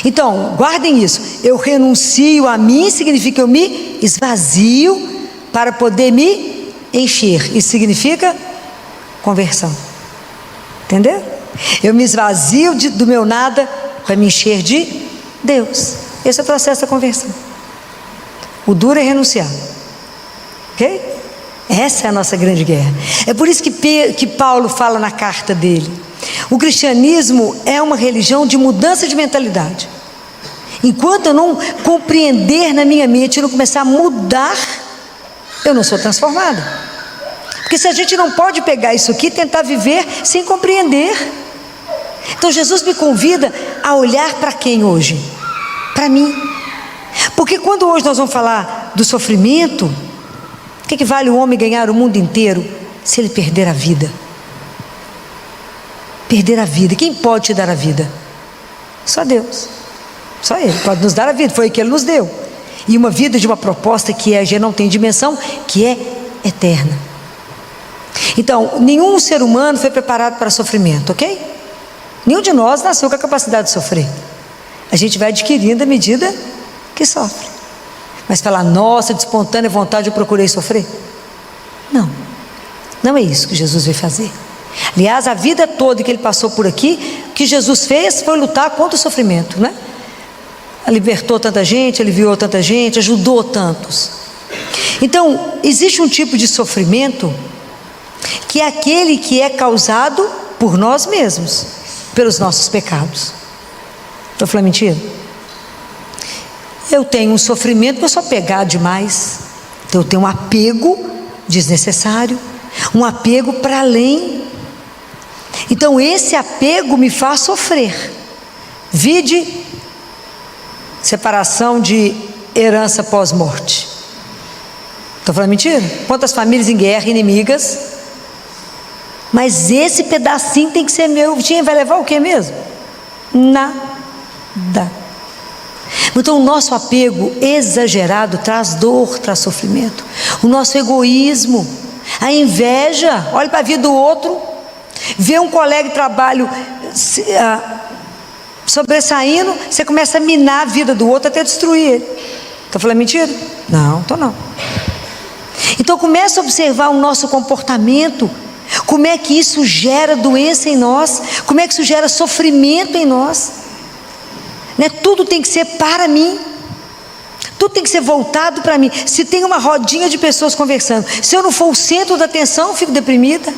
Então, guardem isso. Eu renuncio a mim, significa que eu me esvazio para poder me encher. Isso significa conversão. Entendeu? Eu me esvazio do meu nada para me encher de Deus. Esse é o processo da conversão. O duro é renunciar. Ok? Essa é a nossa grande guerra. É por isso que Paulo fala na carta dele. O cristianismo é uma religião de mudança de mentalidade. Enquanto eu não compreender na minha mente, eu não começar a mudar, eu não sou transformada. Porque se a gente não pode pegar isso aqui e tentar viver sem compreender. Então Jesus me convida a olhar para quem hoje? Para mim. Porque quando hoje nós vamos falar do sofrimento, o que vale o homem ganhar o mundo inteiro se ele perder a vida? Perder a vida. Quem pode te dar a vida? Só Deus. Só Ele pode nos dar a vida. Foi o que Ele nos deu. E uma vida de uma proposta que já não tem dimensão, que é eterna. Então, nenhum ser humano foi preparado para sofrimento, ok? Nenhum de nós nasceu com a capacidade de sofrer. A gente vai adquirindo à medida que sofre. Mas falar, nossa, de espontânea vontade eu procurei sofrer? Não. Não é isso que Jesus veio fazer. Aliás, a vida toda que Ele passou por aqui, o que Jesus fez foi lutar contra o sofrimento, né? Libertou tanta gente, aliviou tanta gente, ajudou tantos. Então, existe um tipo de sofrimento que é aquele que é causado por nós mesmos, pelos nossos pecados. Estou falando mentira? Eu tenho um sofrimento porque eu sou apegado demais. Então eu tenho um apego desnecessário, um apego para além. Então esse apego me faz sofrer. Vide separação de herança pós-morte. Estou falando mentira? Quantas famílias em guerra, inimigas, mas esse pedacinho tem que ser meu. Vai levar o que mesmo? Nada. Então o nosso apego exagerado traz dor, traz sofrimento. O nosso egoísmo, a inveja, olha para a vida do outro, vê um colega de trabalho sobressaindo, você começa a minar a vida do outro até destruir ele. Estou falando mentira? Não, estou não. Então começa a observar o nosso comportamento, como é que isso gera doença em nós, como é que isso gera sofrimento em nós, né? Tudo tem que ser para mim, tudo tem que ser voltado para mim. Se tem uma rodinha de pessoas conversando, se eu não for o centro da atenção, eu fico deprimida.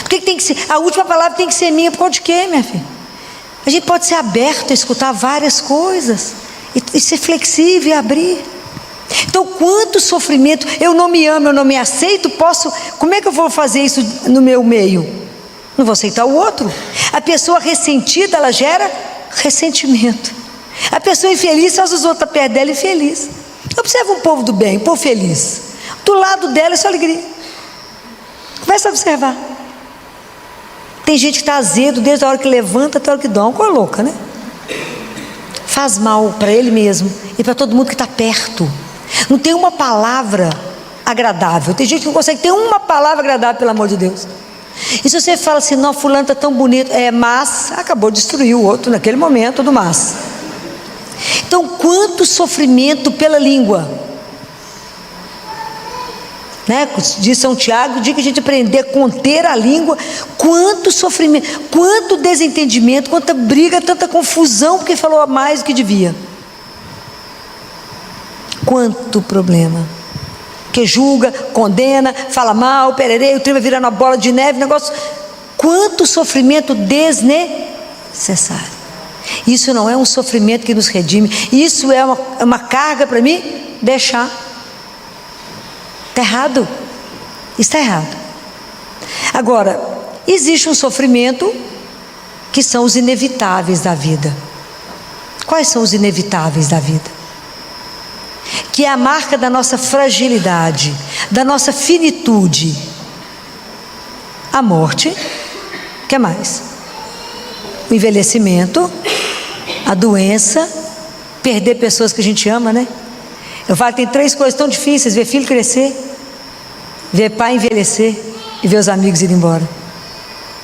Porque tem que ser, a última palavra tem que ser minha, por causa de quê, minha filha? A gente pode ser aberto a escutar várias coisas e ser flexível e abrir. Então, quanto sofrimento, eu não me amo, eu não me aceito, como é que eu vou fazer isso no meu meio? Não vou aceitar o outro. A pessoa ressentida, ela gera ressentimento. A pessoa infeliz faz os outros perto dela infeliz. Observa um povo do bem, um povo feliz. Do lado dela é só alegria. Começa a observar. Tem gente que está azedo desde a hora que levanta até a hora que dorme. Coisa louca, né? Faz mal para ele mesmo e para todo mundo que está perto. Não tem uma palavra agradável. Tem gente que não consegue ter uma palavra agradável, pelo amor de Deus. E se você fala assim, não, fulano está tão bonito, mas acabou de destruir o outro naquele momento do mas. Então, quanto sofrimento pela língua, né? Diz São Tiago, diz que a gente aprender a conter a língua. Quanto sofrimento, quanto desentendimento, quanta briga, tanta confusão, porque falou mais do que devia. Quanto problema, que julga, condena, fala mal, pererei, o trem vai virando uma bola de neve, negócio. Quanto sofrimento desnecessário. Isso não é um sofrimento que nos redime. Isso é uma carga para mim deixar. Está errado. Está errado. Agora, existe um sofrimento que são os inevitáveis da vida. Quais são os inevitáveis da vida? Que é a marca da nossa fragilidade, da nossa finitude. A morte, o que mais? O envelhecimento, a doença, perder pessoas que a gente ama, né? Eu falo, tem 3 coisas tão difíceis: ver filho crescer, ver pai envelhecer e ver os amigos irem embora.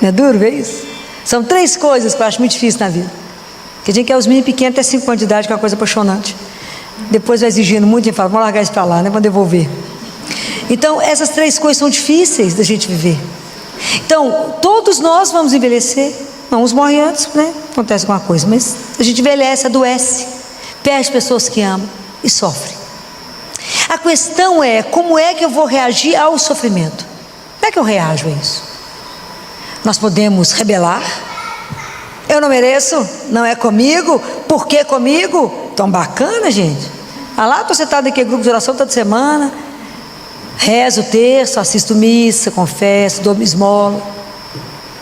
Não é duro ver isso? São 3 coisas que eu acho muito difíceis na vida. Que a gente quer os meninos pequenos até 5 anos de idade, que é uma coisa apaixonante. Depois vai exigindo muito e fala, vamos largar isso para lá, né? Vamos devolver. Então, essas 3 coisas são difíceis da gente viver. Então, todos nós vamos envelhecer. Não, uns morrem antes, né? Acontece alguma coisa, mas a gente envelhece, adoece, perde pessoas que amam e sofre. A questão é, como é que eu vou reagir ao sofrimento? Como é que eu reajo a isso? Nós podemos rebelar. Eu não mereço, não é comigo, por que comigo? Tão bacana, gente. Ah lá, estou sentado aqui, grupo de oração toda semana, rezo o terço, assisto missa, confesso, dou esmola.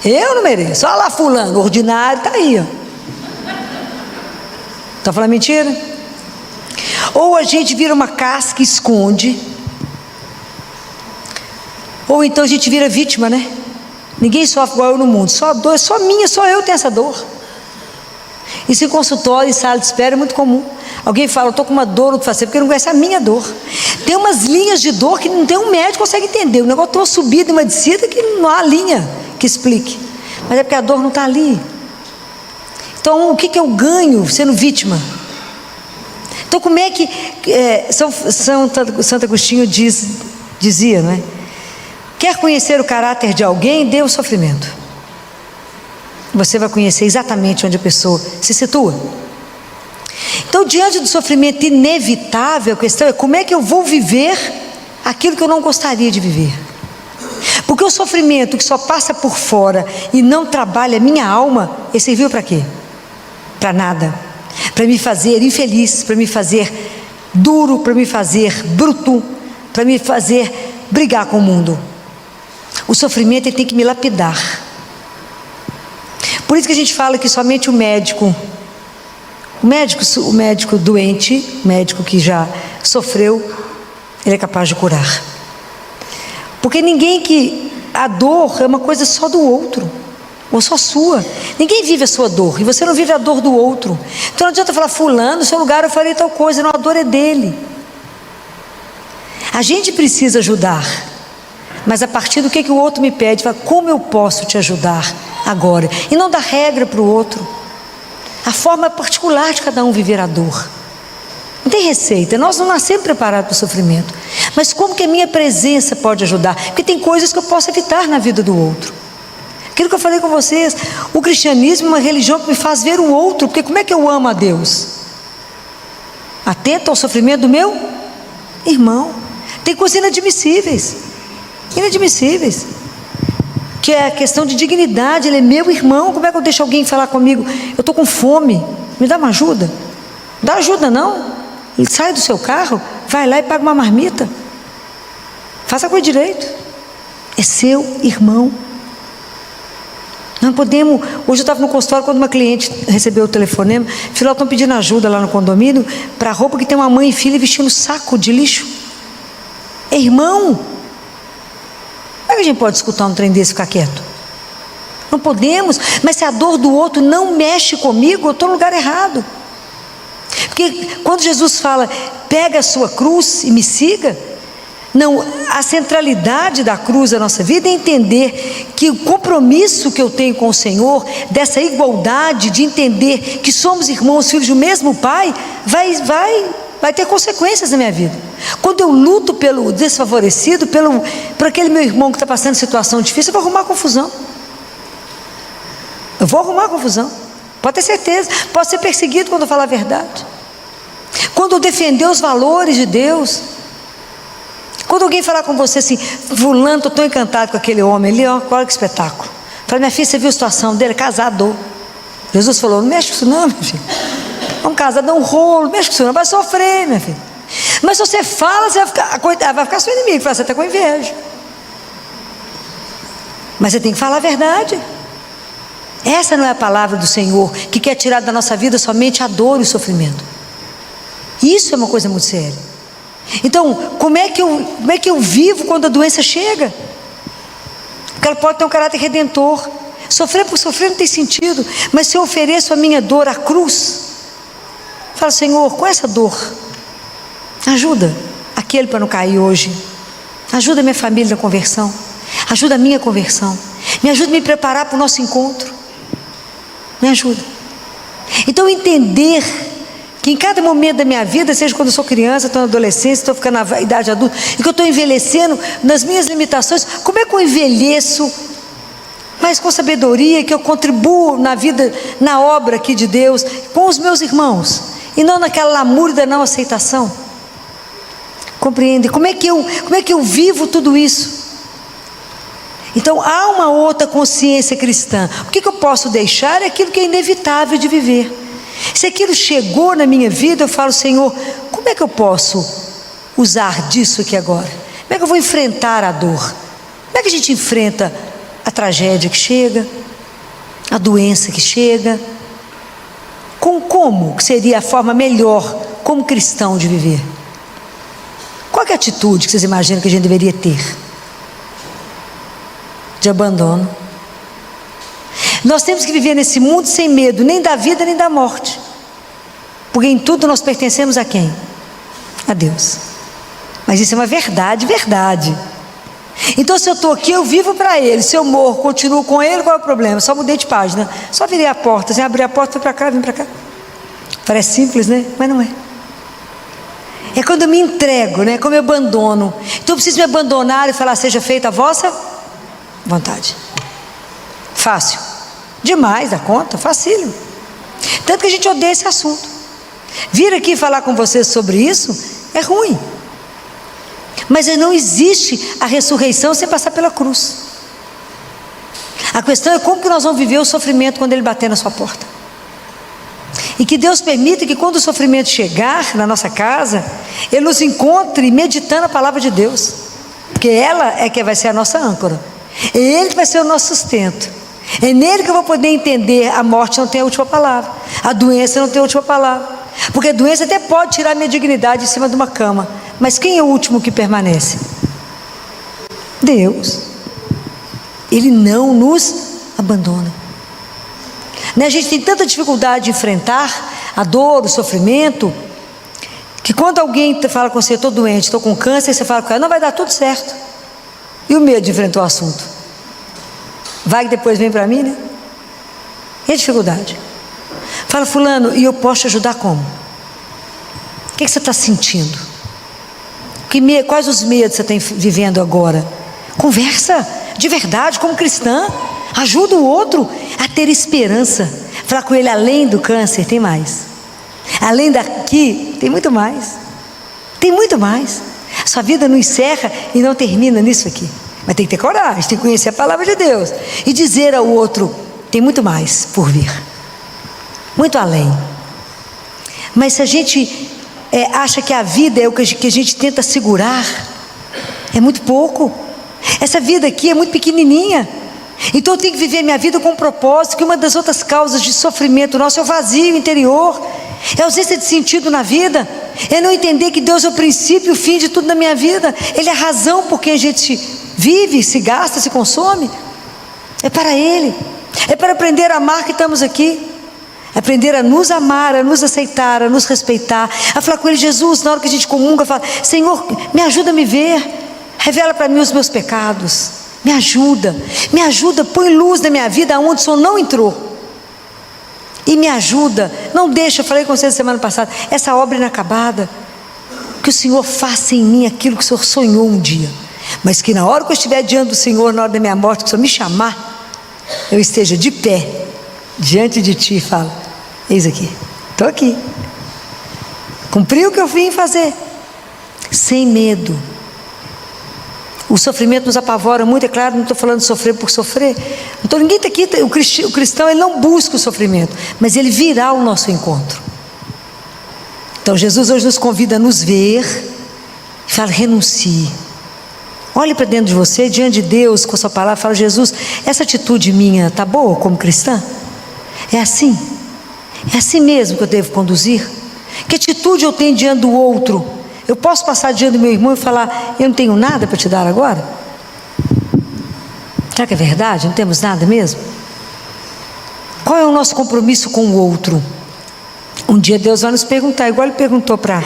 Eu não mereço. Olha lá fulano, ordinário, está aí, ó. Está falando mentira? Ou a gente vira uma casca e esconde, ou então a gente vira vítima, né? Ninguém sofre igual eu no mundo, só dor, só minha, só eu tenho essa dor. Isso em consultório, em sala de espera é muito comum. Alguém fala, eu estou com uma dor no fazer, porque não conhece a minha dor. Tem umas linhas de dor que não tem um médico que consegue entender. O negócio tem uma subida e uma descida que não há linha que explique. Mas é porque a dor não está ali. Então, o que eu ganho sendo vítima? Então, como é que Santo Agostinho dizia, não é? Quer conhecer o caráter de alguém, dê o sofrimento. Você vai conhecer exatamente onde a pessoa se situa. Então, diante do sofrimento inevitável, a questão é como é que eu vou viver aquilo que eu não gostaria de viver. Porque o sofrimento que só passa por fora e não trabalha a minha alma, ele serviu para quê? Para nada. Para me fazer infeliz, para me fazer duro, para me fazer bruto, para me fazer brigar com o mundo. O sofrimento ele tem que me lapidar. Por isso que a gente fala que somente o médico doente, o médico que já sofreu, ele é capaz de curar. Porque a dor é uma coisa só do outro, ou só sua. Ninguém vive a sua dor, e você não vive a dor do outro. Então não adianta falar, fulano, no seu lugar eu faria tal coisa, não, a dor é dele. A gente precisa ajudar, mas a partir do que o outro me pede, fala, como eu posso te ajudar agora? E não dar regra para o outro. A forma particular de cada um viver a dor. Não tem receita, nós não nascemos preparados para o sofrimento. Mas como que a minha presença pode ajudar? Porque tem coisas que eu posso evitar na vida do outro. Aquilo que eu falei com vocês, o cristianismo é uma religião que me faz ver o outro, porque como é que eu amo a Deus? Atento ao sofrimento do meu irmão. Tem coisas inadmissíveis, que é a questão de dignidade. Ele é meu irmão, como é que eu deixo alguém falar comigo, eu estou com fome, me dá uma ajuda? Não dá ajuda não, ele sai do seu carro, vai lá e paga uma marmita, faça a coisa direito, é seu irmão. Não podemos. Hoje eu estava no consultório quando uma cliente recebeu o telefonema, falou, estão pedindo ajuda lá no condomínio para roupa que tem uma mãe e filha vestindo saco de lixo. É irmão. Como é que a gente pode escutar um trem desse e ficar quieto? Não podemos. Mas se a dor do outro não mexe comigo, eu estou no lugar errado. Porque quando Jesus fala, pega a sua cruz e me siga, não, a centralidade da cruz da nossa vida é entender que o compromisso que eu tenho com o Senhor, dessa igualdade, de entender que somos irmãos, filhos do mesmo Pai, vai ter consequências na minha vida. Quando eu luto pelo desfavorecido, por aquele meu irmão que está passando situação difícil, eu vou arrumar confusão. Pode ter certeza. Posso ser perseguido quando eu falar a verdade. Quando eu defender os valores de Deus. Quando alguém falar com você assim, fulano, estou tão encantado com aquele homem ali, ó, olha que espetáculo. Fala, minha filha, você viu a situação dele? Casado. Jesus falou, não mexe com isso não, minha filha. Vamos casar, dá um rolo, não mexe com isso não, vai sofrer, minha filha. Mas se você fala, você vai ficar seu inimigo, você está com inveja. Mas você tem que falar a verdade. Essa não é a palavra do Senhor, que quer tirar da nossa vida somente a dor e o sofrimento. Isso é uma coisa muito séria. Então, como é que eu vivo quando a doença chega? Porque ela pode ter um caráter redentor. Sofrer por sofrer não tem sentido. Mas se eu ofereço a minha dor à cruz, falo, Senhor, com essa dor, ajuda aquele para não cair hoje. Ajuda a minha família na conversão. Ajuda a minha conversão. Me ajuda a me preparar para o nosso encontro. Me ajuda. Então, entender que em cada momento da minha vida, seja quando eu sou criança, estou na adolescência, estou ficando na idade adulta, e que eu estou envelhecendo nas minhas limitações, como é que eu envelheço, mas com sabedoria, que eu contribuo na vida, na obra aqui de Deus, com os meus irmãos, e não naquela lamúria da não aceitação? Compreende? Como é que eu vivo tudo isso? Então há uma outra consciência cristã. O que eu posso deixar é aquilo que é inevitável de viver. Se aquilo chegou na minha vida, eu falo, Senhor, como é que eu posso usar disso aqui agora? Como é que eu vou enfrentar a dor? Como é que a gente enfrenta a tragédia que chega, a doença que chega, com como seria a forma melhor, como cristão, de viver. Qual é a atitude que vocês imaginam que a gente deveria ter? De abandono. Nós temos que viver nesse mundo sem medo, nem da vida, nem da morte. Porque em tudo nós pertencemos a quem? A Deus. Mas isso é uma verdade, verdade. Então, se eu estou aqui, eu vivo para Ele. Se eu morro, continuo com Ele, qual é o problema? Só mudei de página. Só virei a porta, assim, abri a porta, fui para cá, vim para cá. Parece simples, né? Mas não é. É quando eu me entrego, né? Como eu abandono. Então eu preciso me abandonar e falar: seja feita a vossa vontade. Fácil. Demais da conta, facílimo. Tanto que a gente odeia esse assunto. Vir aqui falar com vocês sobre isso é ruim. Mas não existe a ressurreição sem passar pela cruz. A questão é como que nós vamos viver o sofrimento quando ele bater na sua porta. E que Deus permita que quando o sofrimento chegar na nossa casa, Ele nos encontre meditando a palavra de Deus. Porque ela é que vai ser a nossa âncora. É Ele que vai ser o nosso sustento. É nele que eu vou poder entender: a morte não tem a última palavra, a doença não tem a última palavra. Porque a doença até pode tirar minha dignidade em cima de uma cama, mas quem é o último que permanece? Deus. Ele não nos abandona. A gente tem tanta dificuldade de enfrentar a dor, o sofrimento, que quando alguém fala com você: estou doente, estou com câncer, você fala com ela: não, vai dar tudo certo. E o medo de enfrentar o assunto? Vai que depois vem para mim, né? E a dificuldade? Fala: fulano, e eu posso te ajudar como? O que você está sentindo? Quais os medos você tem vivendo agora? Conversa de verdade, como cristã. Ajuda o outro a ter esperança. Falar com ele: além do câncer tem mais. Além daqui tem muito mais. Tem muito mais. Sua vida não encerra e não termina nisso aqui. Mas tem que ter coragem, tem que conhecer a palavra de Deus e dizer ao outro: tem muito mais por vir, muito além. Mas se a gente acha que a vida é o que a gente tenta segurar, é muito pouco. Essa vida aqui é muito pequenininha. Então eu tenho que viver minha vida com um propósito. Que uma das outras causas de sofrimento nosso é o vazio interior, é a ausência de sentido na vida, é não entender que Deus é o princípio e o fim de tudo na minha vida. Ele é a razão por que a gente vive, se gasta, se consome. É para Ele. É para aprender a amar que estamos aqui. Aprender a nos amar, a nos aceitar, a nos respeitar, a falar com Ele: Jesus, na hora que a gente comunga, fala: Senhor, me ajuda a me ver, revela para mim os meus pecados, me ajuda, põe luz na minha vida aonde o Senhor não entrou, e me ajuda, não deixa, eu falei com vocês semana passada, essa obra inacabada, que o Senhor faça em mim aquilo que o Senhor sonhou um dia, mas que na hora que eu estiver diante do Senhor, na hora da minha morte, que o Senhor me chamar, eu esteja de pé diante de Ti e falo: eis aqui, estou aqui, cumpri o que eu vim fazer, sem medo. O sofrimento nos apavora muito, é claro, não estou falando de sofrer por sofrer. Ninguém está aqui, o cristão ele não busca o sofrimento, mas ele virá ao nosso encontro. Então Jesus hoje nos convida a nos ver e fala: renuncie. Olhe para dentro de você, diante de Deus, com a sua palavra, fala: Jesus, essa atitude minha está boa como cristã? É assim? É assim mesmo que eu devo conduzir? Que atitude eu tenho diante do outro? Eu posso passar diante do meu irmão e falar: eu não tenho nada para te dar agora? Será que é verdade? Não temos nada mesmo? Qual é o nosso compromisso com o outro? Um dia Deus vai nos perguntar, igual Ele perguntou para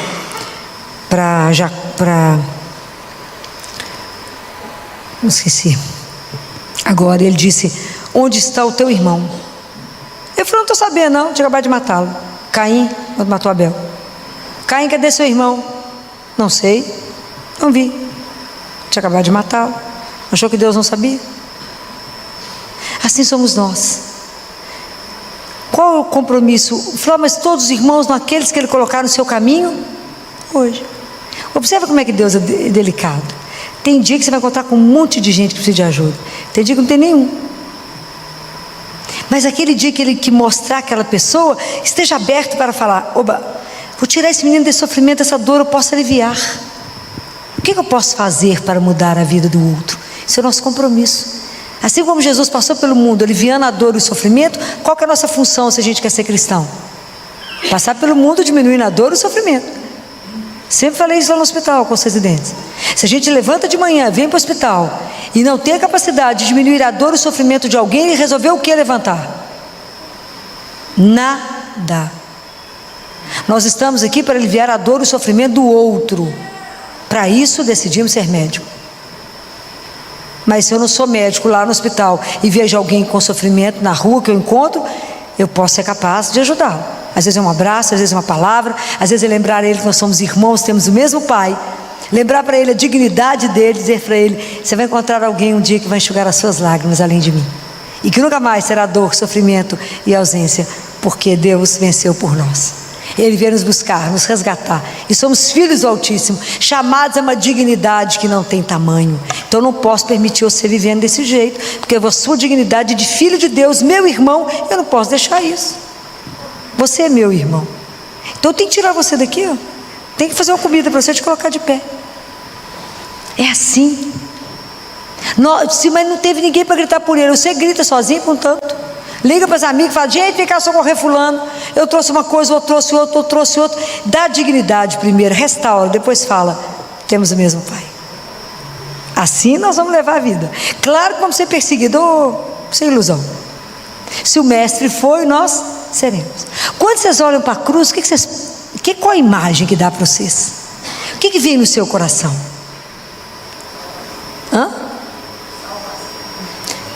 não esqueci agora, Ele disse: onde está o teu irmão? Ele falou: não estou sabendo não, tinha acabado de matá-lo. Caim, quando matou Abel. Caim, cadê seu irmão? Não sei, não vi, tinha acabado de matá-lo. Achou que Deus não sabia? Assim somos nós. Qual é o compromisso? Falou: mas todos os irmãos, naqueles que Ele colocar no seu caminho, hoje. Observa como é que Deus é delicado. Tem dia que você vai encontrar com um monte de gente que precisa de ajuda, tem dia que não tem nenhum. Mas aquele dia que Ele que mostrar aquela pessoa, esteja aberto para falar: oba, vou tirar esse menino desse sofrimento, dessa dor, eu posso aliviar. O que eu posso fazer para mudar a vida do outro? Isso é o nosso compromisso. Assim como Jesus passou pelo mundo aliviando a dor e o sofrimento, qual que é a nossa função se a gente quer ser cristão? Passar pelo mundo diminuindo a dor e o sofrimento. Sempre falei isso lá no hospital com os residentes. Se a gente levanta de manhã, vem para o hospital e não tem a capacidade de diminuir a dor e o sofrimento de alguém, ele resolveu o que levantar? Nada. Nós estamos aqui para aliviar a dor e o sofrimento do outro. Para isso decidimos ser médico. Mas se eu não sou médico lá no hospital e vejo alguém com sofrimento na rua que eu encontro, eu posso ser capaz de ajudá-lo. Às vezes é um abraço, às vezes é uma palavra, às vezes é lembrar a ele que nós somos irmãos, temos o mesmo pai. Lembrar para ele a dignidade dele, dizer para ele: você vai encontrar alguém um dia que vai enxugar as suas lágrimas além de mim. E que nunca mais será dor, sofrimento e ausência, porque Deus venceu por nós. Ele veio nos buscar, nos resgatar. E somos filhos do Altíssimo, chamados a uma dignidade que não tem tamanho. Então eu não posso permitir você vivendo desse jeito, porque a sua dignidade de filho de Deus, meu irmão, eu não posso deixar isso. Você é meu irmão. Então eu tenho que tirar você daqui, ó. Tem que fazer uma comida para você te colocar de pé. É assim. Mas não teve ninguém para gritar por ele. Você grita sozinho, contanto. Liga para os amigos e fala: gente, vem cá socorrer fulano. Eu trouxe uma coisa, outro trouxe outro, outro trouxe outro. Dá dignidade primeiro, restaura, depois fala: temos o mesmo pai. Assim nós vamos levar a vida. Claro que vamos ser perseguidores, sem ilusão. Se o mestre foi, nós seremos. Quando vocês olham para a cruz, qual a imagem que dá para vocês? O que vem no seu coração?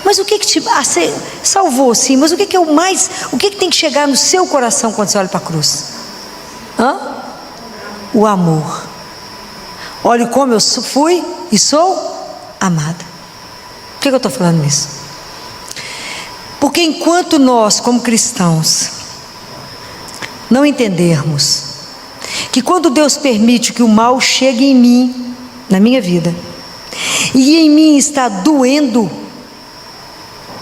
Mas o que te salvou, sim, mas o que é o mais, o que tem que chegar no seu coração quando você olha para a cruz? O amor. Olhe como eu fui e sou amada. Por que eu estou falando isso? Porque enquanto nós, como cristãos, não entendermos que quando Deus permite que o mal chegue em mim, na minha vida, e em mim está doendo,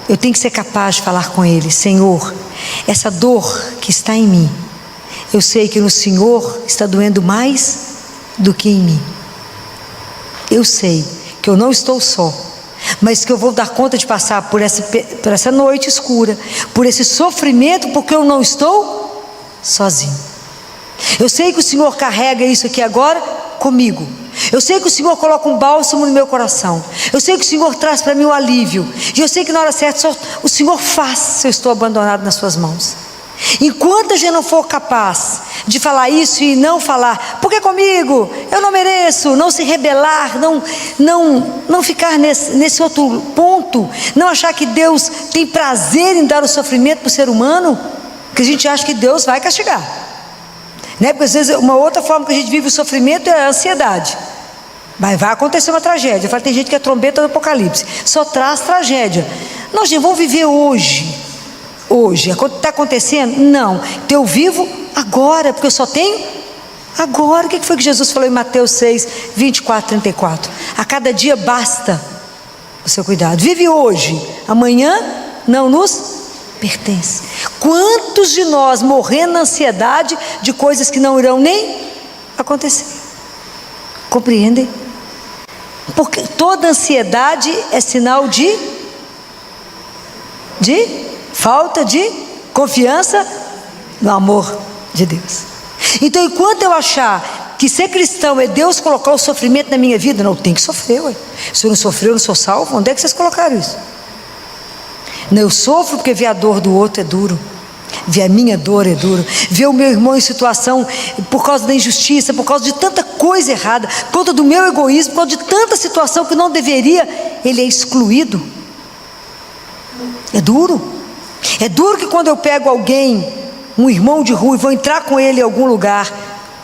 eu tenho que ser capaz de falar com Ele: Senhor, essa dor que está em mim, eu sei que no Senhor está doendo mais do que em mim. Eu sei que eu não estou só, mas que eu vou dar conta de passar por essa noite escura, por esse sofrimento, porque eu não estou sozinho. Eu sei que o Senhor carrega isso aqui agora comigo. Eu sei que o Senhor coloca um bálsamo no meu coração. Eu sei que o Senhor traz para mim o alívio. E eu sei que na hora certa o Senhor faz se eu estou abandonado nas suas mãos. Enquanto a gente não for capaz de falar isso e não falar: porque comigo? Eu não mereço. Não se rebelar, não ficar nesse outro ponto, não achar que Deus tem prazer em dar o sofrimento para o ser humano, que a gente acha que Deus vai castigar, né? Porque às vezes uma outra forma que a gente vive o sofrimento é a ansiedade. Mas vai acontecer uma tragédia. Eu falo, tem gente que é trombeta do Apocalipse, só traz tragédia. Nós já vamos viver hoje. Está acontecendo? Não. Então eu vivo agora, porque eu só tenho agora. O que foi que Jesus falou em Mateus 6, 24, 34? A cada dia basta o seu cuidado. Vive hoje, amanhã não nos pertence. Quantos de nós morrendo na ansiedade de coisas que não irão nem acontecer? Compreendem? Porque toda ansiedade é sinal de falta de confiança no amor de Deus. Então, enquanto eu achar que ser cristão é Deus colocar o sofrimento na minha vida, não, eu tenho que sofrer, ué. Se eu não sofrer, eu não sou salvo. Onde é que vocês colocaram isso? Não, eu sofro porque ver a dor do outro é duro, ver a minha dor é duro, ver o meu irmão em situação por causa da injustiça, por causa de tanta coisa errada, por causa do meu egoísmo, por causa de tanta situação que não deveria, ele é excluído. É duro. É duro que quando eu pego alguém, um irmão de rua, e vou entrar com ele em algum lugar,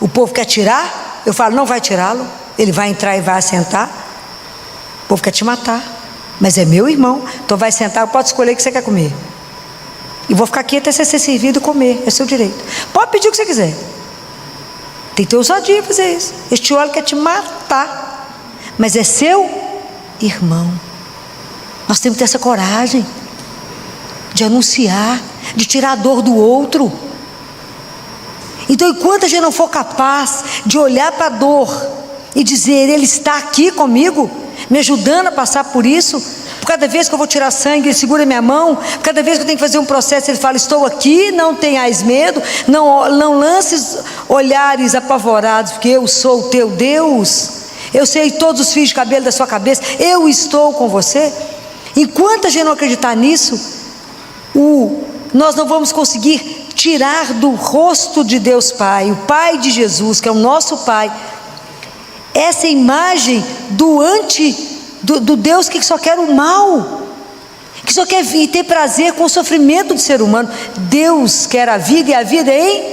o povo quer tirar, eu falo: não vai tirá-lo, ele vai entrar e vai assentar. O povo quer te matar, mas é meu irmão, então vai sentar, pode escolher o que você quer comer. E vou ficar aqui até você ser servido e comer, é seu direito. Pode pedir o que você quiser. Tem que ter ousadia para fazer isso. Este óleo quer te matar, mas é seu irmão. Nós temos que ter essa coragem de anunciar, de tirar a dor do outro. Então, enquanto a gente não for capaz de olhar para a dor e dizer: Ele está aqui comigo, me ajudando a passar por isso, Por cada vez que eu vou tirar sangue, Ele segura minha mão. Por cada vez que eu tenho que fazer um processo, Ele fala: estou aqui, não tenhais medo, não lances olhares apavorados, porque eu sou o teu Deus. Eu sei todos os fios de cabelo da sua cabeça, eu estou com você. Enquanto a gente não acreditar nisso, nós não vamos conseguir tirar do rosto de Deus Pai, o Pai de Jesus, que é o nosso Pai, essa imagem do Deus que só quer o mal, que só quer ter prazer com o sofrimento do ser humano. Deus quer a vida, e a vida em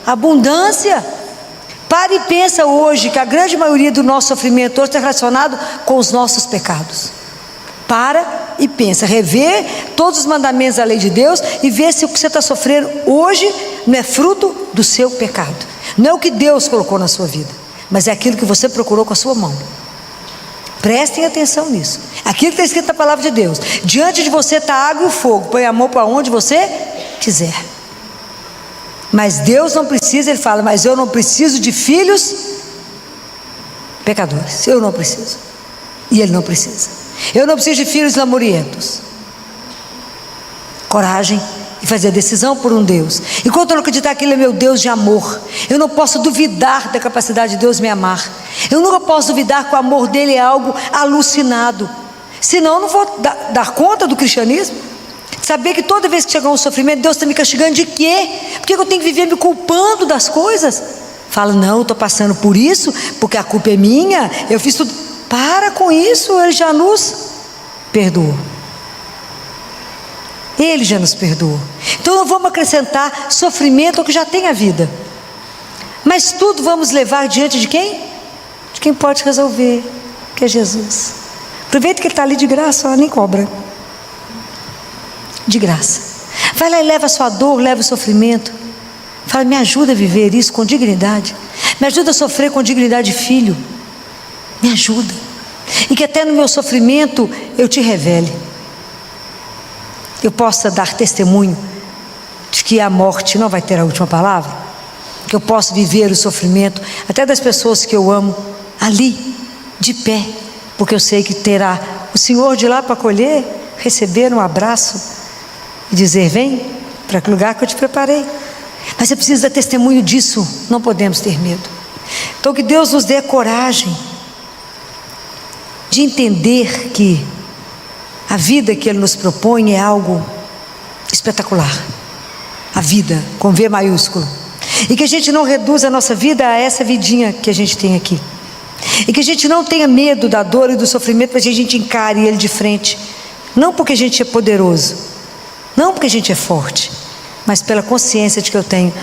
abundância. Pare e pensa hoje que a grande maioria do nosso sofrimento hoje está relacionado com os nossos pecados. Para e pensa, revê todos os mandamentos da lei de Deus e vê se o que você está sofrendo hoje não é fruto do seu pecado. Não é o que Deus colocou na sua vida, mas é aquilo que você procurou com a sua mão. Prestem atenção nisso. Aquilo que está escrito na palavra de Deus: diante de você está a água e o fogo, põe a mão para onde você quiser. Mas Deus não precisa, Ele fala: mas eu não preciso de filhos pecadores, eu não preciso. E Ele não precisa. Eu não preciso de filhos lamurientos. Coragem e fazer a decisão por um Deus. Enquanto eu não acreditar que Ele é meu Deus de amor, eu não posso duvidar da capacidade de Deus me amar. Eu nunca posso duvidar que o amor dele é algo alucinado. Senão eu não vou dar conta do cristianismo. Saber que toda vez que chegar um sofrimento, Deus está me castigando de quê? Por que eu tenho que viver me culpando das coisas? Fala: não, eu estou passando por isso porque a culpa é minha, eu fiz tudo. Para com isso, Ele já nos perdoou. Ele já nos perdoou. Então não vamos acrescentar sofrimento ao que já tem a vida. Mas tudo vamos levar diante de quem? De quem pode resolver, que é Jesus. Aproveita que Ele está ali de graça, ó, nem cobra. De graça. Vai lá e leva a sua dor, leva o sofrimento. Fala: me ajuda a viver isso com dignidade. Me ajuda a sofrer com dignidade de filho. Me ajuda. E que até no meu sofrimento eu te revele. Eu possa dar testemunho de que a morte não vai ter a última palavra. Que eu possa viver o sofrimento até das pessoas que eu amo ali, de pé. Porque eu sei que terá o Senhor de lá para acolher, receber um abraço e dizer: vem para aquele lugar que eu te preparei. Mas eu preciso dar testemunho disso. Não podemos ter medo. Então que Deus nos dê coragem de entender que a vida que Ele nos propõe é algo espetacular. A vida com V maiúsculo. E que a gente não reduza a nossa vida a essa vidinha que a gente tem aqui. E que a gente não tenha medo da dor e do sofrimento, mas a gente encare ele de frente. Não porque a gente é poderoso, não porque a gente é forte, mas pela consciência de que eu tenho,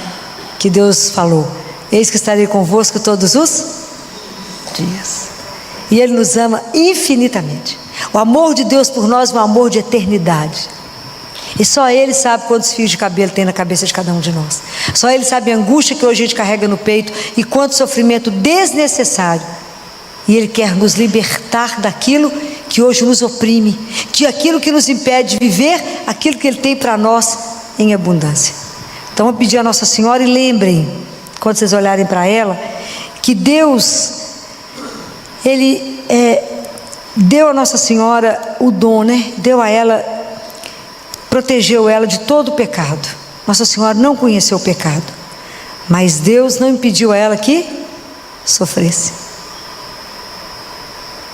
que Deus falou: eis que estarei convosco todos os dias. E Ele nos ama infinitamente. O amor de Deus por nós é um amor de eternidade. E só Ele sabe quantos fios de cabelo tem na cabeça de cada um de nós. Só Ele sabe a angústia que hoje a gente carrega no peito e quanto sofrimento desnecessário. E Ele quer nos libertar daquilo que hoje nos oprime, de aquilo que nos impede de viver aquilo que Ele tem para nós em abundância. Então eu pedi a Nossa Senhora, e lembrem, quando vocês olharem para ela, que Deus, Ele deu a Nossa Senhora o dom, né? Deu a ela, protegeu ela de todo o pecado. Nossa Senhora não conheceu o pecado, mas Deus não impediu a ela que sofresse.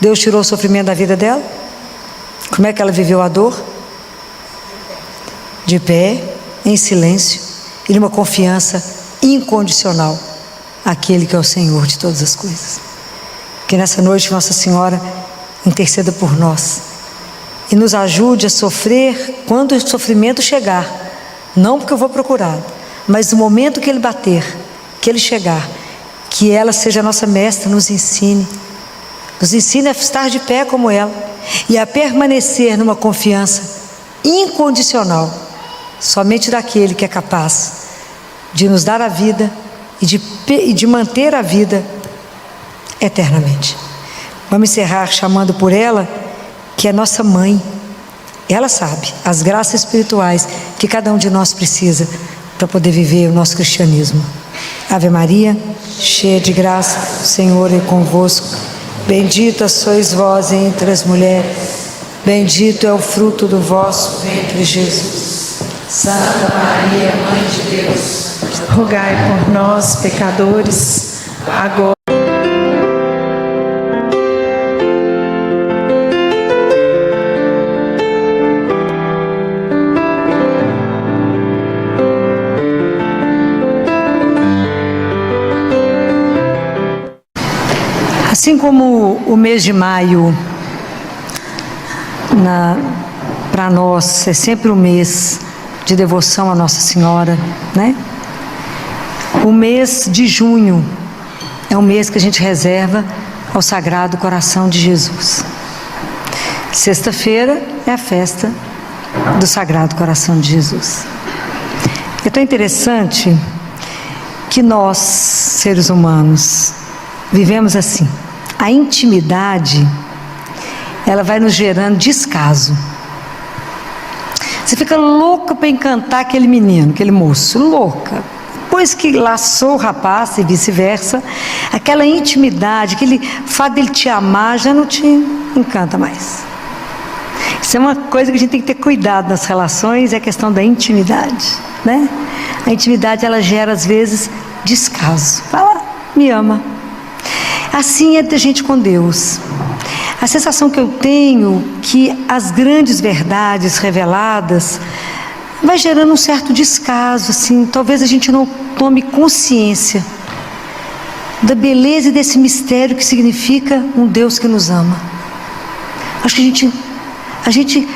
Deus tirou o sofrimento da vida dela. Como é que ela viveu a dor? De pé, em silêncio, e numa confiança incondicional àquele que é o Senhor de todas as coisas. Que nessa noite Nossa Senhora interceda por nós e nos ajude a sofrer quando o sofrimento chegar, não porque eu vou procurá-lo, mas no momento que ele bater, que ele chegar, que ela seja a nossa mestra, nos ensine a estar de pé como ela e a permanecer numa confiança incondicional somente daquele que é capaz de nos dar a vida e de manter a vida eternamente. Vamos encerrar chamando por ela, que é nossa mãe. Ela sabe as graças espirituais que cada um de nós precisa para poder viver o nosso cristianismo. Ave Maria, cheia de graça, o Senhor é convosco. Bendita sois vós entre as mulheres, Bendito é o fruto do vosso ventre, Jesus. Santa Maria, Mãe de Deus, rogai por nós, pecadores, agora. Assim como o mês de maio, para nós, é sempre um mês de devoção à Nossa Senhora, né? O mês de junho é um mês que a gente reserva ao Sagrado Coração de Jesus. Sexta-feira é a festa do Sagrado Coração de Jesus. É tão interessante que nós, seres humanos, vivemos assim. A intimidade, ela vai nos gerando descaso. Você fica louca para encantar aquele menino, aquele moço, louca. Depois que laçou o rapaz e vice-versa, aquela intimidade, aquele fato dele te amar já não te encanta mais. Isso é uma coisa que a gente tem que ter cuidado nas relações, é a questão da intimidade, né? A intimidade, ela gera às vezes descaso. Fala, me ama. Assim é da gente com Deus. A sensação que eu tenho que as grandes verdades reveladas vai gerando um certo descaso, assim, talvez a gente não tome consciência da beleza desse mistério que significa um Deus que nos ama. Acho que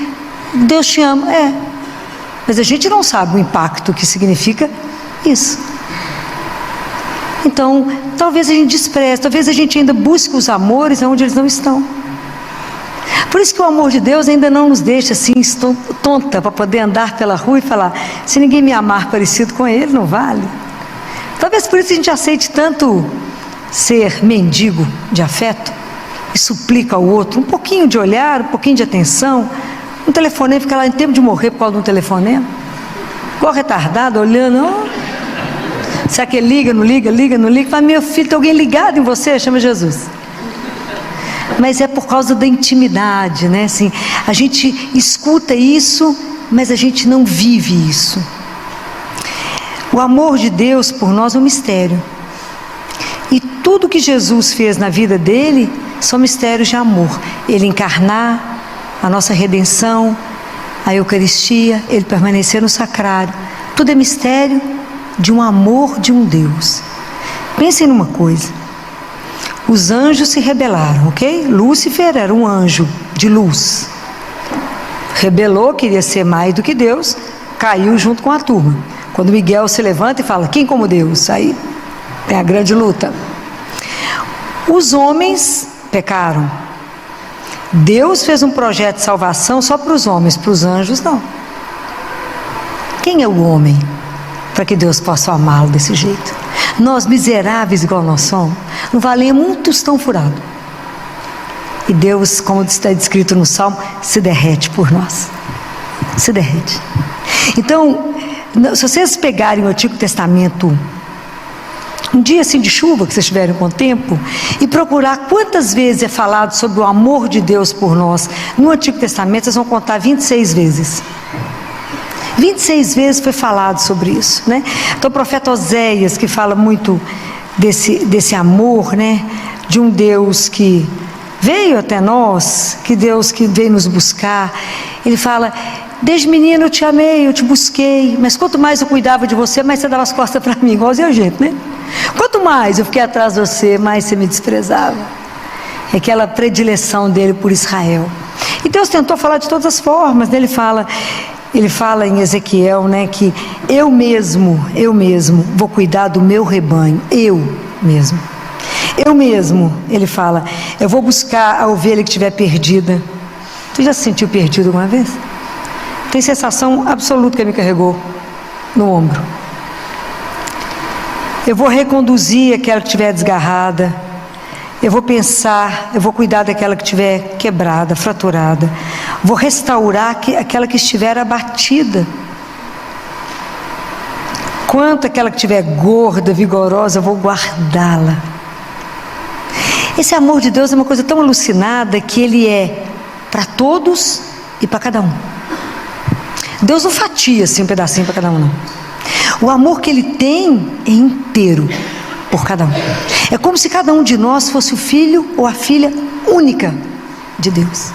Deus te ama, mas a gente não sabe o impacto que significa isso. Então, talvez a gente despreze, talvez a gente ainda busque os amores onde eles não estão. Por isso que o amor de Deus ainda não nos deixa assim, tonta, para poder andar pela rua e falar, se ninguém me amar parecido com ele, não vale. Talvez por isso a gente aceite tanto ser mendigo de afeto e suplica ao outro um pouquinho de olhar, um pouquinho de atenção. Um telefonema, fica lá em tempo de morrer por causa de um telefonema, igual retardado, olhando, será que ele liga, não liga, fala, meu filho, tem alguém ligado em você? Chama Jesus. Mas é por causa da intimidade, né? Assim, a gente escuta isso, mas a gente não vive isso. O amor de Deus por nós é um mistério. E tudo que Jesus fez na vida dele são mistérios de amor. Ele encarnar, a nossa redenção, a Eucaristia, ele permanecer no sacrário. Tudo é mistério de um amor de um Deus. Pensem numa coisa. Os anjos se rebelaram, ok? Lúcifer era um anjo de luz. Rebelou, queria ser mais do que Deus, caiu junto com a turma. Quando Miguel se levanta e fala, quem como Deus? Aí tem a grande luta. Os homens pecaram. Deus fez um projeto de salvação só para os homens, para os anjos não. Quem é o homem para que Deus possa amá-lo desse jeito? Nós, miseráveis igual nós somos, não valemos um tostão furado. E Deus, como está descrito no Salmo, se derrete por nós. Se derrete. Então, se vocês pegarem o Antigo Testamento, um dia assim de chuva, que vocês tiverem com tempo, e procurar quantas vezes é falado sobre o amor de Deus por nós, no Antigo Testamento, vocês vão contar 26 vezes. 26 vezes foi falado sobre isso, né? Então o profeta Oséias, que fala muito desse amor, né? De um Deus que veio até nós, que Deus que veio nos buscar. Ele fala, desde menino eu te amei, eu te busquei, mas quanto mais eu cuidava de você, mais você dava as costas para mim, igualzinho a gente, né? Quanto mais eu fiquei atrás de você, mais você me desprezava. É aquela predileção dele por Israel. E Deus tentou falar de todas as formas, né? Ele fala em Ezequiel, né, que eu mesmo vou cuidar do meu rebanho, eu mesmo, ele fala, eu vou buscar a ovelha que estiver perdida. Tu já se sentiu perdido alguma vez? Tem sensação absoluta que me carregou no ombro. Eu vou reconduzir aquela que estiver desgarrada, eu vou pensar, eu vou cuidar daquela que estiver quebrada, fraturada. Vou restaurar aquela que estiver abatida. Quanto aquela que estiver gorda, vigorosa, eu vou guardá-la. Esse amor de Deus é uma coisa tão alucinada que ele é para todos e para cada um. Deus não fatia assim um pedacinho para cada um, não. O amor que Ele tem é inteiro por cada um. É como se cada um de nós fosse o filho ou a filha única de Deus.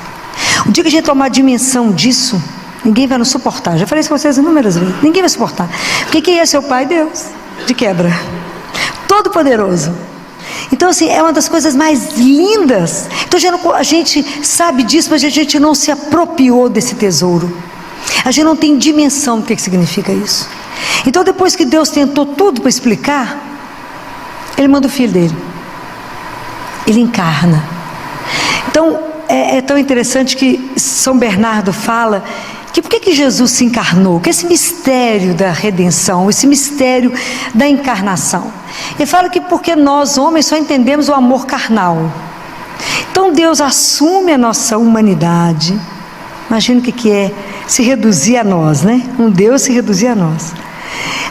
O dia que a gente tomar a dimensão disso, ninguém vai nos suportar. Já falei isso com vocês inúmeras vezes. Ninguém vai suportar. Porque quem é seu pai? Deus. De quebra. Todo poderoso. Então, assim, é uma das coisas mais lindas. Então, a gente sabe disso, mas a gente não se apropriou desse tesouro. A gente não tem dimensão do que significa isso. Então, depois que Deus tentou tudo para explicar, Ele manda o Filho dele. Ele encarna. Então, é tão interessante que São Bernardo fala que por que Jesus se encarnou? Que esse mistério da redenção, esse mistério da encarnação. Ele fala que porque nós, homens, só entendemos o amor carnal. Então Deus assume a nossa humanidade. Imagina o que é se reduzir a nós, né? Um Deus se reduzir a nós.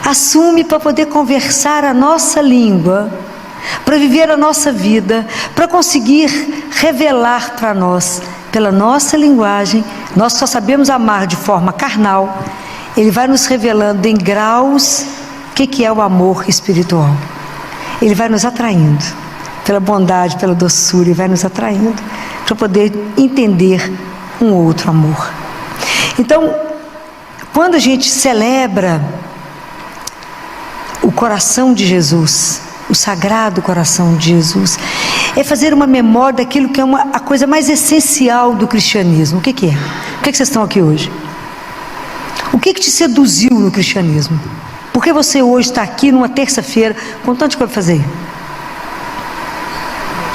Assume para poder conversar a nossa língua, para viver a nossa vida, para conseguir revelar para nós, pela nossa linguagem. Nós só sabemos amar de forma carnal. Ele vai nos revelando em graus o que é o amor espiritual. Ele vai nos atraindo pela bondade, pela doçura, e vai nos atraindo para poder entender um outro amor. Então, quando a gente celebra o coração de Jesus, o sagrado coração de Jesus, é fazer uma memória daquilo que é a coisa mais essencial do cristianismo. O que é? Por que vocês estão aqui hoje? O que te seduziu no cristianismo? Por que você hoje está aqui numa terça-feira com tanta coisa para fazer?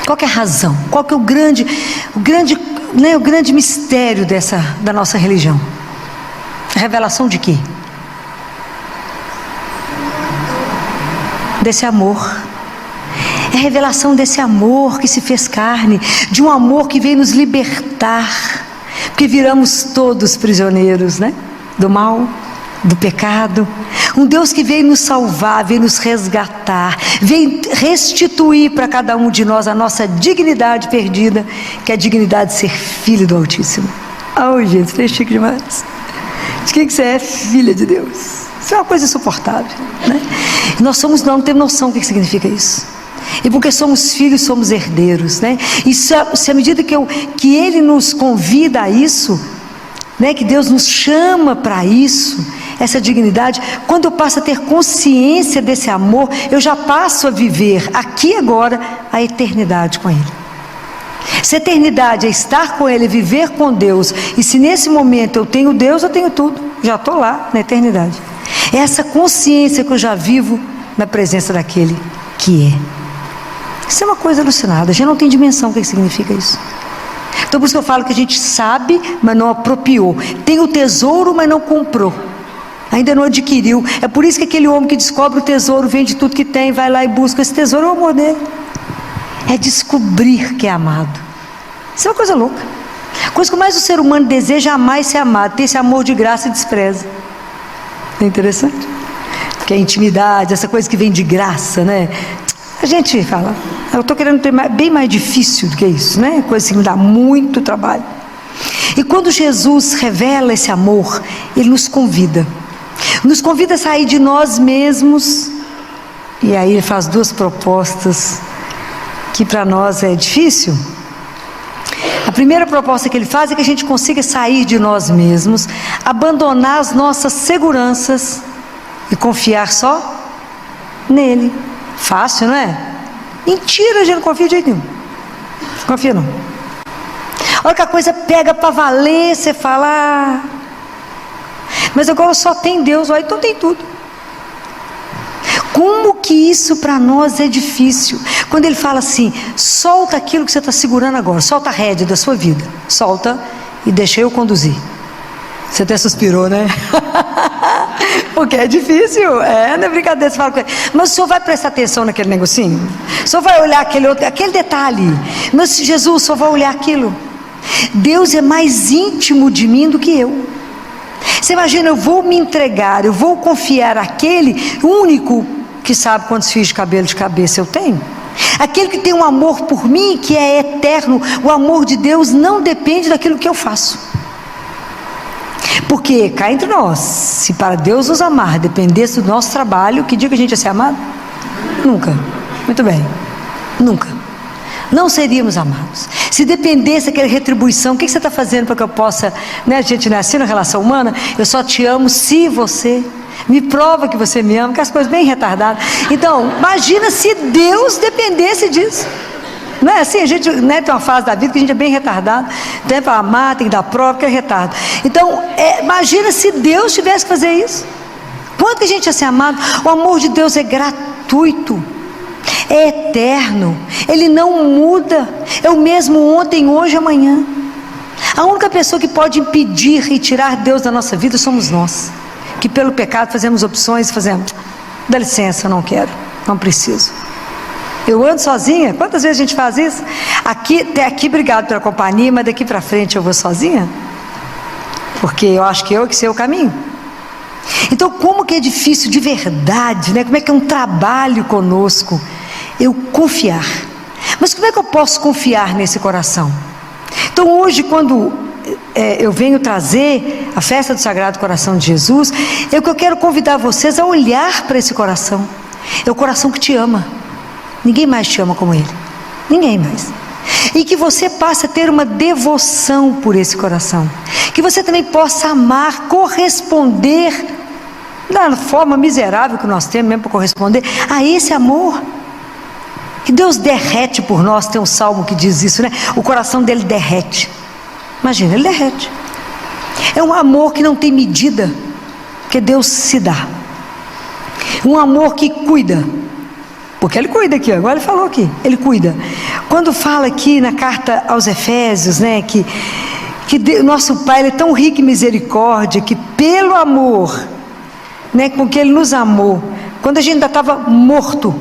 Qual que é a razão? Qual que é o grande mistério da nossa religião? A revelação de quê? Desse amor. É a revelação desse amor que se fez carne, de um amor que veio nos libertar, porque viramos todos prisioneiros, né? Do mal, do pecado. Um Deus que veio nos salvar, veio nos resgatar, veio restituir para cada um de nós a nossa dignidade perdida, que é a dignidade de ser filho do Altíssimo. Gente, isso é chique demais. De quem que você é? Filha de Deus. Isso é uma coisa insuportável, né? Nós não temos noção do que significa isso. E porque somos filhos, somos herdeiros, né? E se à medida que Ele nos convida a isso, né, que Deus nos chama para isso, essa dignidade, quando eu passo a ter consciência desse amor, eu já passo a viver aqui e agora a eternidade com Ele. Se a eternidade é estar com Ele, viver com Deus, e se nesse momento eu tenho Deus, eu tenho tudo, já estou lá na eternidade. É essa consciência que eu já vivo na presença daquele que é. Isso é uma coisa alucinada, a gente não tem dimensão do que significa isso. Então por isso que eu falo que a gente sabe, mas não apropriou. Tem o tesouro, mas não comprou. Ainda não adquiriu. É por isso que aquele homem que descobre o tesouro, vende tudo que tem, vai lá e busca esse tesouro, é o amor dele. É descobrir que é amado. Isso é uma coisa louca. Coisa que mais o ser humano deseja é amar e ser amado, ter esse amor de graça e despreza. É interessante? Porque a intimidade, essa coisa que vem de graça, né? A gente fala, eu estou querendo ter bem mais difícil do que isso, né? Coisa que me dá muito trabalho. E quando Jesus revela esse amor, Ele nos convida a sair de nós mesmos. E aí Ele faz duas propostas que para nós é difícil. A primeira proposta que Ele faz é que a gente consiga sair de nós mesmos, abandonar as nossas seguranças e confiar só nele. Fácil, não é? Mentira, a gente não confia de jeito nenhum. Não confia não. A hora que a coisa pega para valer, você fala, mas agora só tem Deus, então tem tudo. Como que isso para nós é difícil? Quando Ele fala assim, solta aquilo que você está segurando agora, solta a rédea da sua vida, solta e deixa eu conduzir. Você até suspirou, né? Porque é difícil, não é brincadeira, você fala com ele. Mas o senhor vai prestar atenção naquele negocinho? O senhor vai olhar aquele detalhe? Mas Jesus, o senhor vai olhar aquilo? Deus é mais íntimo de mim do que eu. Você imagina, eu vou me entregar, eu vou confiar àquele único que sabe quantos fios de cabelo de cabeça eu tenho? Aquele que tem um amor por mim que é eterno. O amor de Deus não depende daquilo que eu faço. Porque, cá entre nós, se para Deus nos amar dependesse do nosso trabalho, que dia que a gente ia ser amado? Nunca. Muito bem. Nunca. Não seríamos amados. Se dependesse daquela retribuição, o que você está fazendo para que eu possa, né? A gente não é assim na relação humana? Eu só te amo se você me prova que você me ama, que as coisas bem retardadas. Então, imagina se Deus dependesse disso. Não é assim? A gente, né, tem uma fase da vida que a gente é bem retardado, tem para amar, tem que dar prova, que é retardo. Então, imagina se Deus tivesse que fazer isso. Quanto que a gente ia ser amado? O amor de Deus é gratuito, é eterno, Ele não muda, é o mesmo ontem, hoje e amanhã. A única pessoa que pode impedir e tirar Deus da nossa vida somos nós, que pelo pecado fazemos opções e fazemos, dá licença, eu não quero, não preciso. Eu ando sozinha, quantas vezes a gente faz isso? Até aqui, obrigado pela companhia, mas daqui para frente eu vou sozinha? Porque eu acho que eu que sei o caminho. Então, como que é difícil de verdade, né? Como é que é um trabalho conosco, eu confiar. Mas como é que eu posso confiar nesse coração? Então, hoje, quando eu venho trazer a festa do Sagrado Coração de Jesus, eu quero convidar vocês a olhar para esse coração. É o coração que te ama. Ninguém mais te ama como Ele. Ninguém mais. E que você passe a ter uma devoção por esse coração. Que você também possa amar, corresponder, da forma miserável que nós temos mesmo para corresponder, a esse amor. Que Deus derrete por nós, tem um salmo que diz isso, né? O coração dele derrete. Imagina, ele derrete. É um amor que não tem medida, que Deus se dá. Um amor que cuida. Porque Ele cuida aqui, agora Ele falou aqui, Ele cuida. Quando fala aqui na carta aos Efésios, né, que nosso Pai Ele é tão rico em misericórdia, que pelo amor, né, com que Ele nos amou, quando a gente ainda estava morto,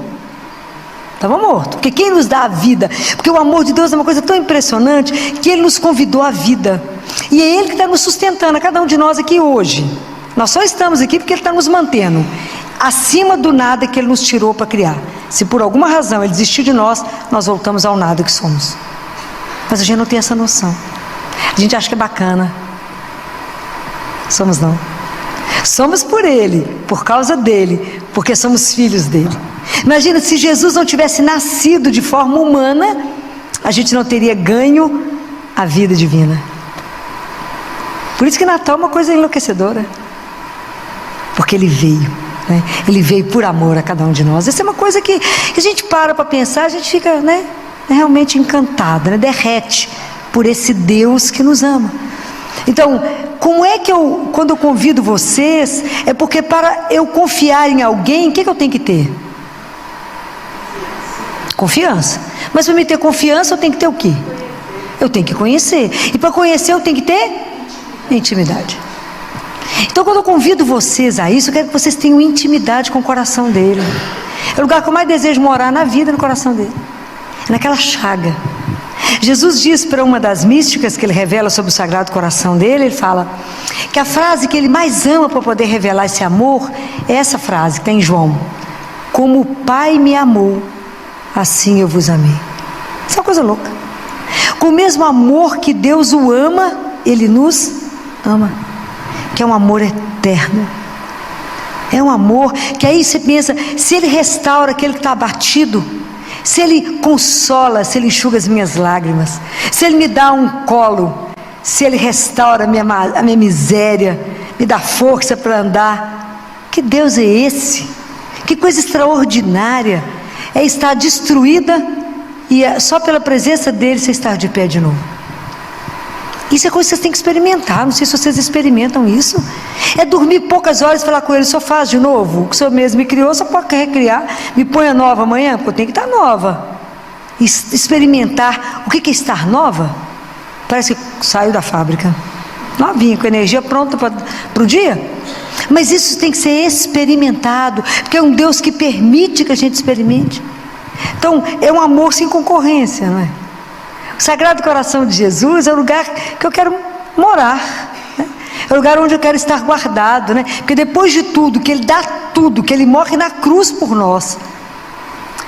porque quem nos dá a vida? Porque o amor de Deus é uma coisa tão impressionante, que Ele nos convidou à vida, e é Ele que está nos sustentando, a cada um de nós aqui hoje. Nós só estamos aqui porque Ele está nos mantendo acima do nada que Ele nos tirou para criar. Se por alguma razão Ele desistiu de nós, nós voltamos ao nada que somos. Mas a gente não tem essa noção. A gente acha que é bacana. Somos não. Somos por Ele, por causa dEle, porque somos filhos dEle. Imagina se Jesus não tivesse nascido de forma humana, a gente não teria ganho a vida divina. Por isso que Natal é uma coisa enlouquecedora. Porque Ele veio. Né? Ele veio por amor a cada um de nós. Essa é uma coisa que a gente para pensar, a gente fica, né, realmente encantado, né? Derrete por esse Deus que nos ama. Então, como é que quando eu convido vocês, é porque para eu confiar em alguém, o que eu tenho que ter? Confiança. Mas para me ter confiança, eu tenho que ter o quê? Eu tenho que conhecer. E para conhecer, eu tenho que ter intimidade. Então, quando eu convido vocês a isso, eu quero que vocês tenham intimidade com o coração dele. É o lugar que eu mais desejo morar na vida, no coração dele. É naquela chaga. Jesus diz para uma das místicas que ele revela sobre o Sagrado Coração dele, ele fala que a frase que ele mais ama para poder revelar esse amor é essa frase que tem em João: como o Pai me amou, assim eu vos amei. Isso é uma coisa louca. Com o mesmo amor que Deus o ama, Ele nos ama. Que é um amor eterno. É um amor que aí você pensa, se Ele restaura aquele que está abatido, se Ele consola, se Ele enxuga as minhas lágrimas, se Ele me dá um colo, se Ele restaura a minha miséria, me dá força para andar, que Deus é esse? Que coisa extraordinária é estar destruída e só pela presença dEle você estar de pé de novo. Isso é coisa que vocês têm que experimentar. Não sei se vocês experimentam isso. É dormir poucas horas e falar com Ele: só faz de novo o que o Senhor mesmo me criou, só pode recriar, me ponha nova amanhã, porque eu tenho que estar nova. Experimentar o que é estar nova. Parece que saiu da fábrica novinha, com energia pronta para o dia. Mas isso tem que ser experimentado, porque é um Deus que permite que a gente experimente. Então é um amor sem concorrência, não é? O Sagrado Coração de Jesus é o lugar que eu quero morar, né? É o lugar onde eu quero estar guardado, né? Porque depois de tudo, que Ele dá tudo, que Ele morre na cruz por nós,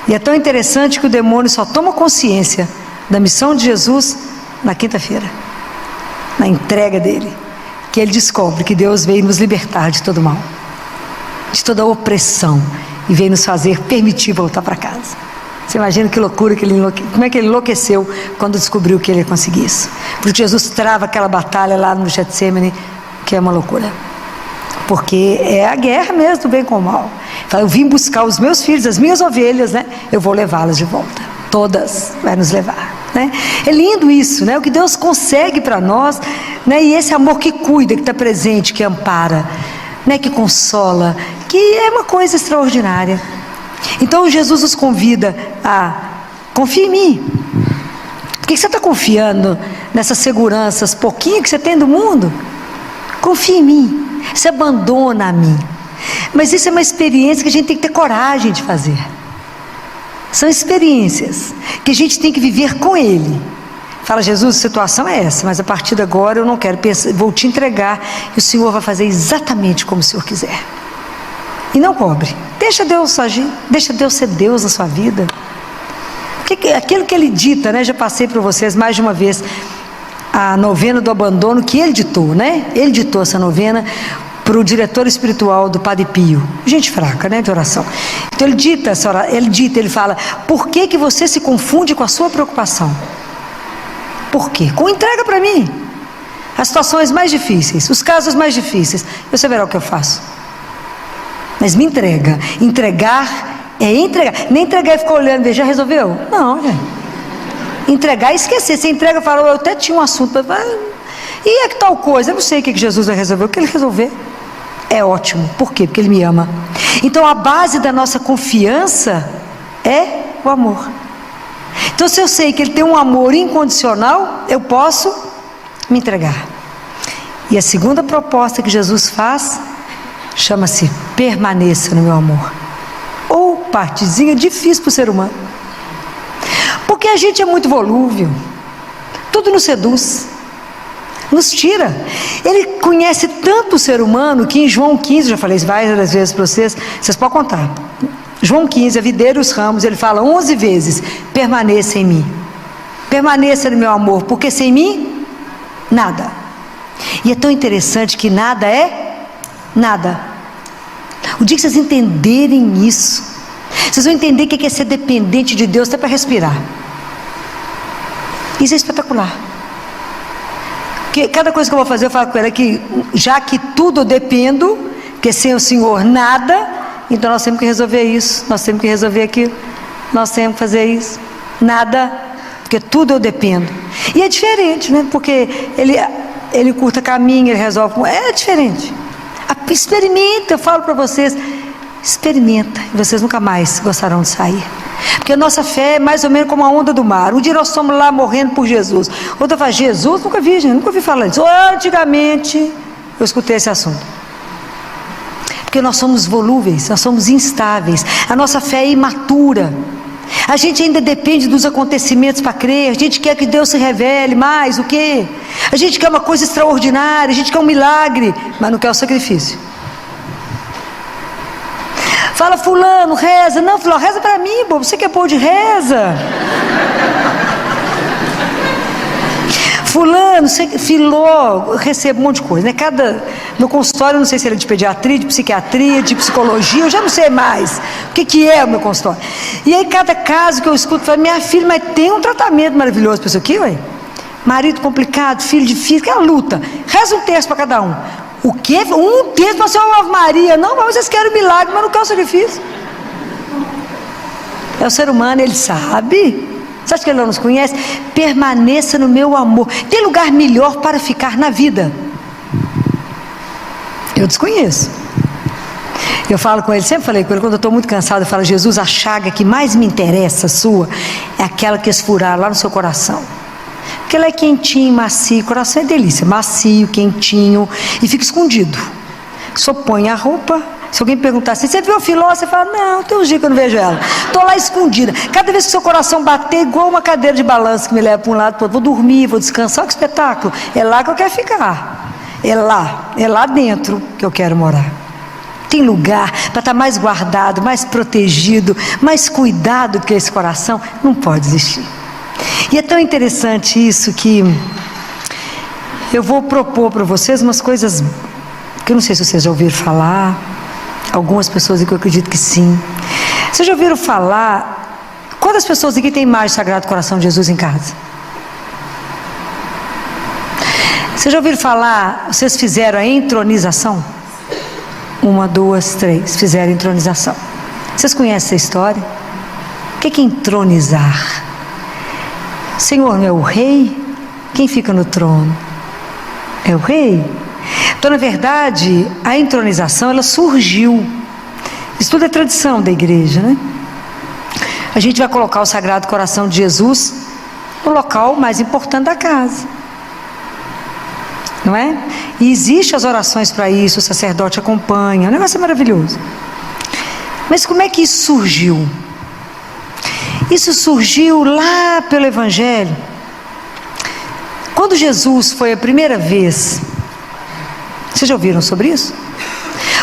E é tão interessante que o demônio só toma consciência da missão de Jesus na quinta-feira, na entrega dele, que ele descobre que Deus veio nos libertar de todo mal, de toda opressão, e veio nos fazer permitir voltar para casa. Você imagina que loucura, como é que ele enlouqueceu quando descobriu que ele ia conseguir isso. Porque Jesus trava aquela batalha lá no Getsemane, que é uma loucura. Porque é a guerra mesmo do bem com o mal. Fala, eu vim buscar os meus filhos, as minhas ovelhas, né? Eu vou levá-las de volta. Todas vai nos levar, né? É lindo isso, né? O que Deus consegue para nós, né? E esse amor que cuida, que está presente, que ampara, né? Que consola, que é uma coisa extraordinária. Então Jesus nos convida a confiar em mim. Por que você está confiando nessas seguranças pouquinho que você tem do mundo? Confia em mim, se abandona a mim. Mas isso é uma experiência que a gente tem que ter coragem de fazer. São experiências que a gente tem que viver com Ele. Fala, Jesus, a situação é essa, mas a partir de agora eu não quero pensar, vou te entregar e o Senhor vai fazer exatamente como o Senhor quiser. E não cobre. Deixa Deus agir, deixa Deus ser Deus na sua vida. Aquilo que Ele dita, né? Já passei para vocês mais de uma vez a novena do abandono que Ele ditou, né? Ele ditou essa novena para o diretor espiritual do Padre Pio. Gente fraca, né? De oração. Então Ele dita essa oração, Ele fala, por que você se confunde com a sua preocupação? Por quê? Com entrega para mim. As situações mais difíceis, os casos mais difíceis, você verá o que eu faço. Mas me entrega. Entregar é entregar. Nem entregar e ficar olhando e ver, já resolveu? Não, gente. Entregar e esquecer. Você entrega e fala, eu até tinha um assunto. E é que tal coisa? Eu não sei o que Jesus vai resolver. O que Ele resolver é ótimo. Por quê? Porque Ele me ama. Então a base da nossa confiança é o amor. Então se eu sei que Ele tem um amor incondicional, eu posso me entregar. E a segunda proposta que Jesus faz chama-se permaneça no meu amor. Ou partezinha difícil para o ser humano. Porque a gente é muito volúvel. Tudo nos seduz. Nos tira. Ele conhece tanto o ser humano que em João 15, já falei isso várias vezes para vocês podem contar. João 15, a videira e os ramos, ele fala 11 vezes, permaneça em mim. Permaneça no meu amor, porque sem mim, nada. E é tão interessante que nada é nada. O dia que vocês entenderem isso, vocês vão entender o que é ser dependente de Deus até para respirar. Isso é espetacular. Porque cada coisa que eu vou fazer, eu falo com ela que já que tudo eu dependo, porque sem o Senhor nada, então nós temos que resolver isso, nós temos que resolver aquilo, nós temos que fazer isso. Nada, porque tudo eu dependo. E é diferente, né? Porque ele curta caminho, ele resolve. É diferente. Experimenta, eu falo para vocês, experimenta, e vocês nunca mais gostarão de sair. Porque a nossa fé é mais ou menos como a onda do mar. Um dia nós estamos lá morrendo por Jesus. Outra fala, Jesus? Nunca vi, gente, nunca ouvi falar disso. Antigamente, eu escutei esse assunto. Porque nós somos volúveis, nós somos instáveis. A nossa fé é imatura. A gente ainda depende dos acontecimentos para crer. A gente quer que Deus se revele mais, o quê? A gente quer uma coisa extraordinária, a gente quer um milagre, mas não quer o sacrifício. Fala, fulano, reza. Não, fulano, reza para mim, bobo. Você quer pôr de reza? Fulano, filó, eu recebo um monte de coisa, né? Meu consultório, eu não sei se ele é de pediatria, de psiquiatria, de psicologia, eu já não sei mais o que é o meu consultório. E aí cada caso que eu escuto, eu falo, minha filha, mas tem um tratamento maravilhoso para isso aqui, ué? Marido complicado, filho difícil, que é a luta. Reza um terço para cada um. O quê? Um terço para ser uma Ave Maria. Não, mas vocês querem milagre, mas não querem o sacrifício. É o ser humano, ele sabe. Você acha que ele não nos conhece? Permaneça no meu amor. Tem lugar melhor para ficar na vida? Eu desconheço. Eu falo com ele, sempre falei com ele, quando eu estou muito cansado, eu falo, Jesus, a chaga que mais me interessa sua é aquela que eles furaram lá no seu coração. Porque ela é quentinho, macio, o coração é delícia, macio, quentinho, e fica escondido. Só põe a roupa. Se alguém perguntar assim, você viu a Filó? Você fala, não, tem uns dias que eu não vejo ela. Estou lá escondida. Cada vez que seu coração bater, igual uma cadeira de balanço que me leva para um lado para o outro, vou dormir, vou descansar, olha que espetáculo. É lá que eu quero ficar. É lá dentro que eu quero morar. tem lugar para estar mais guardado, mais protegido, mais cuidado do que esse coração, não pode existir. E é tão interessante isso que eu vou propor para vocês umas coisas que eu não sei se vocês já ouviram falar, algumas pessoas que eu acredito que sim. Vocês já ouviram falar, quantas pessoas aqui têm imagem do Sagrado Coração de Jesus em casa? Vocês já ouviram falar, vocês fizeram a entronização? 1, 2, 3, fizeram a entronização. Vocês conhecem essa história? O que é entronizar? Senhor não é o rei? Quem fica no trono? É o rei? Então, na verdade, a entronização, ela surgiu. Isso tudo é tradição da igreja, né? A gente vai colocar o Sagrado Coração de Jesus no local mais importante da casa. Não é? E existem as orações para isso, o sacerdote acompanha, o negócio é maravilhoso. Mas como é que isso surgiu? Isso surgiu lá pelo Evangelho. Quando Jesus foi a primeira vez, vocês já ouviram sobre isso?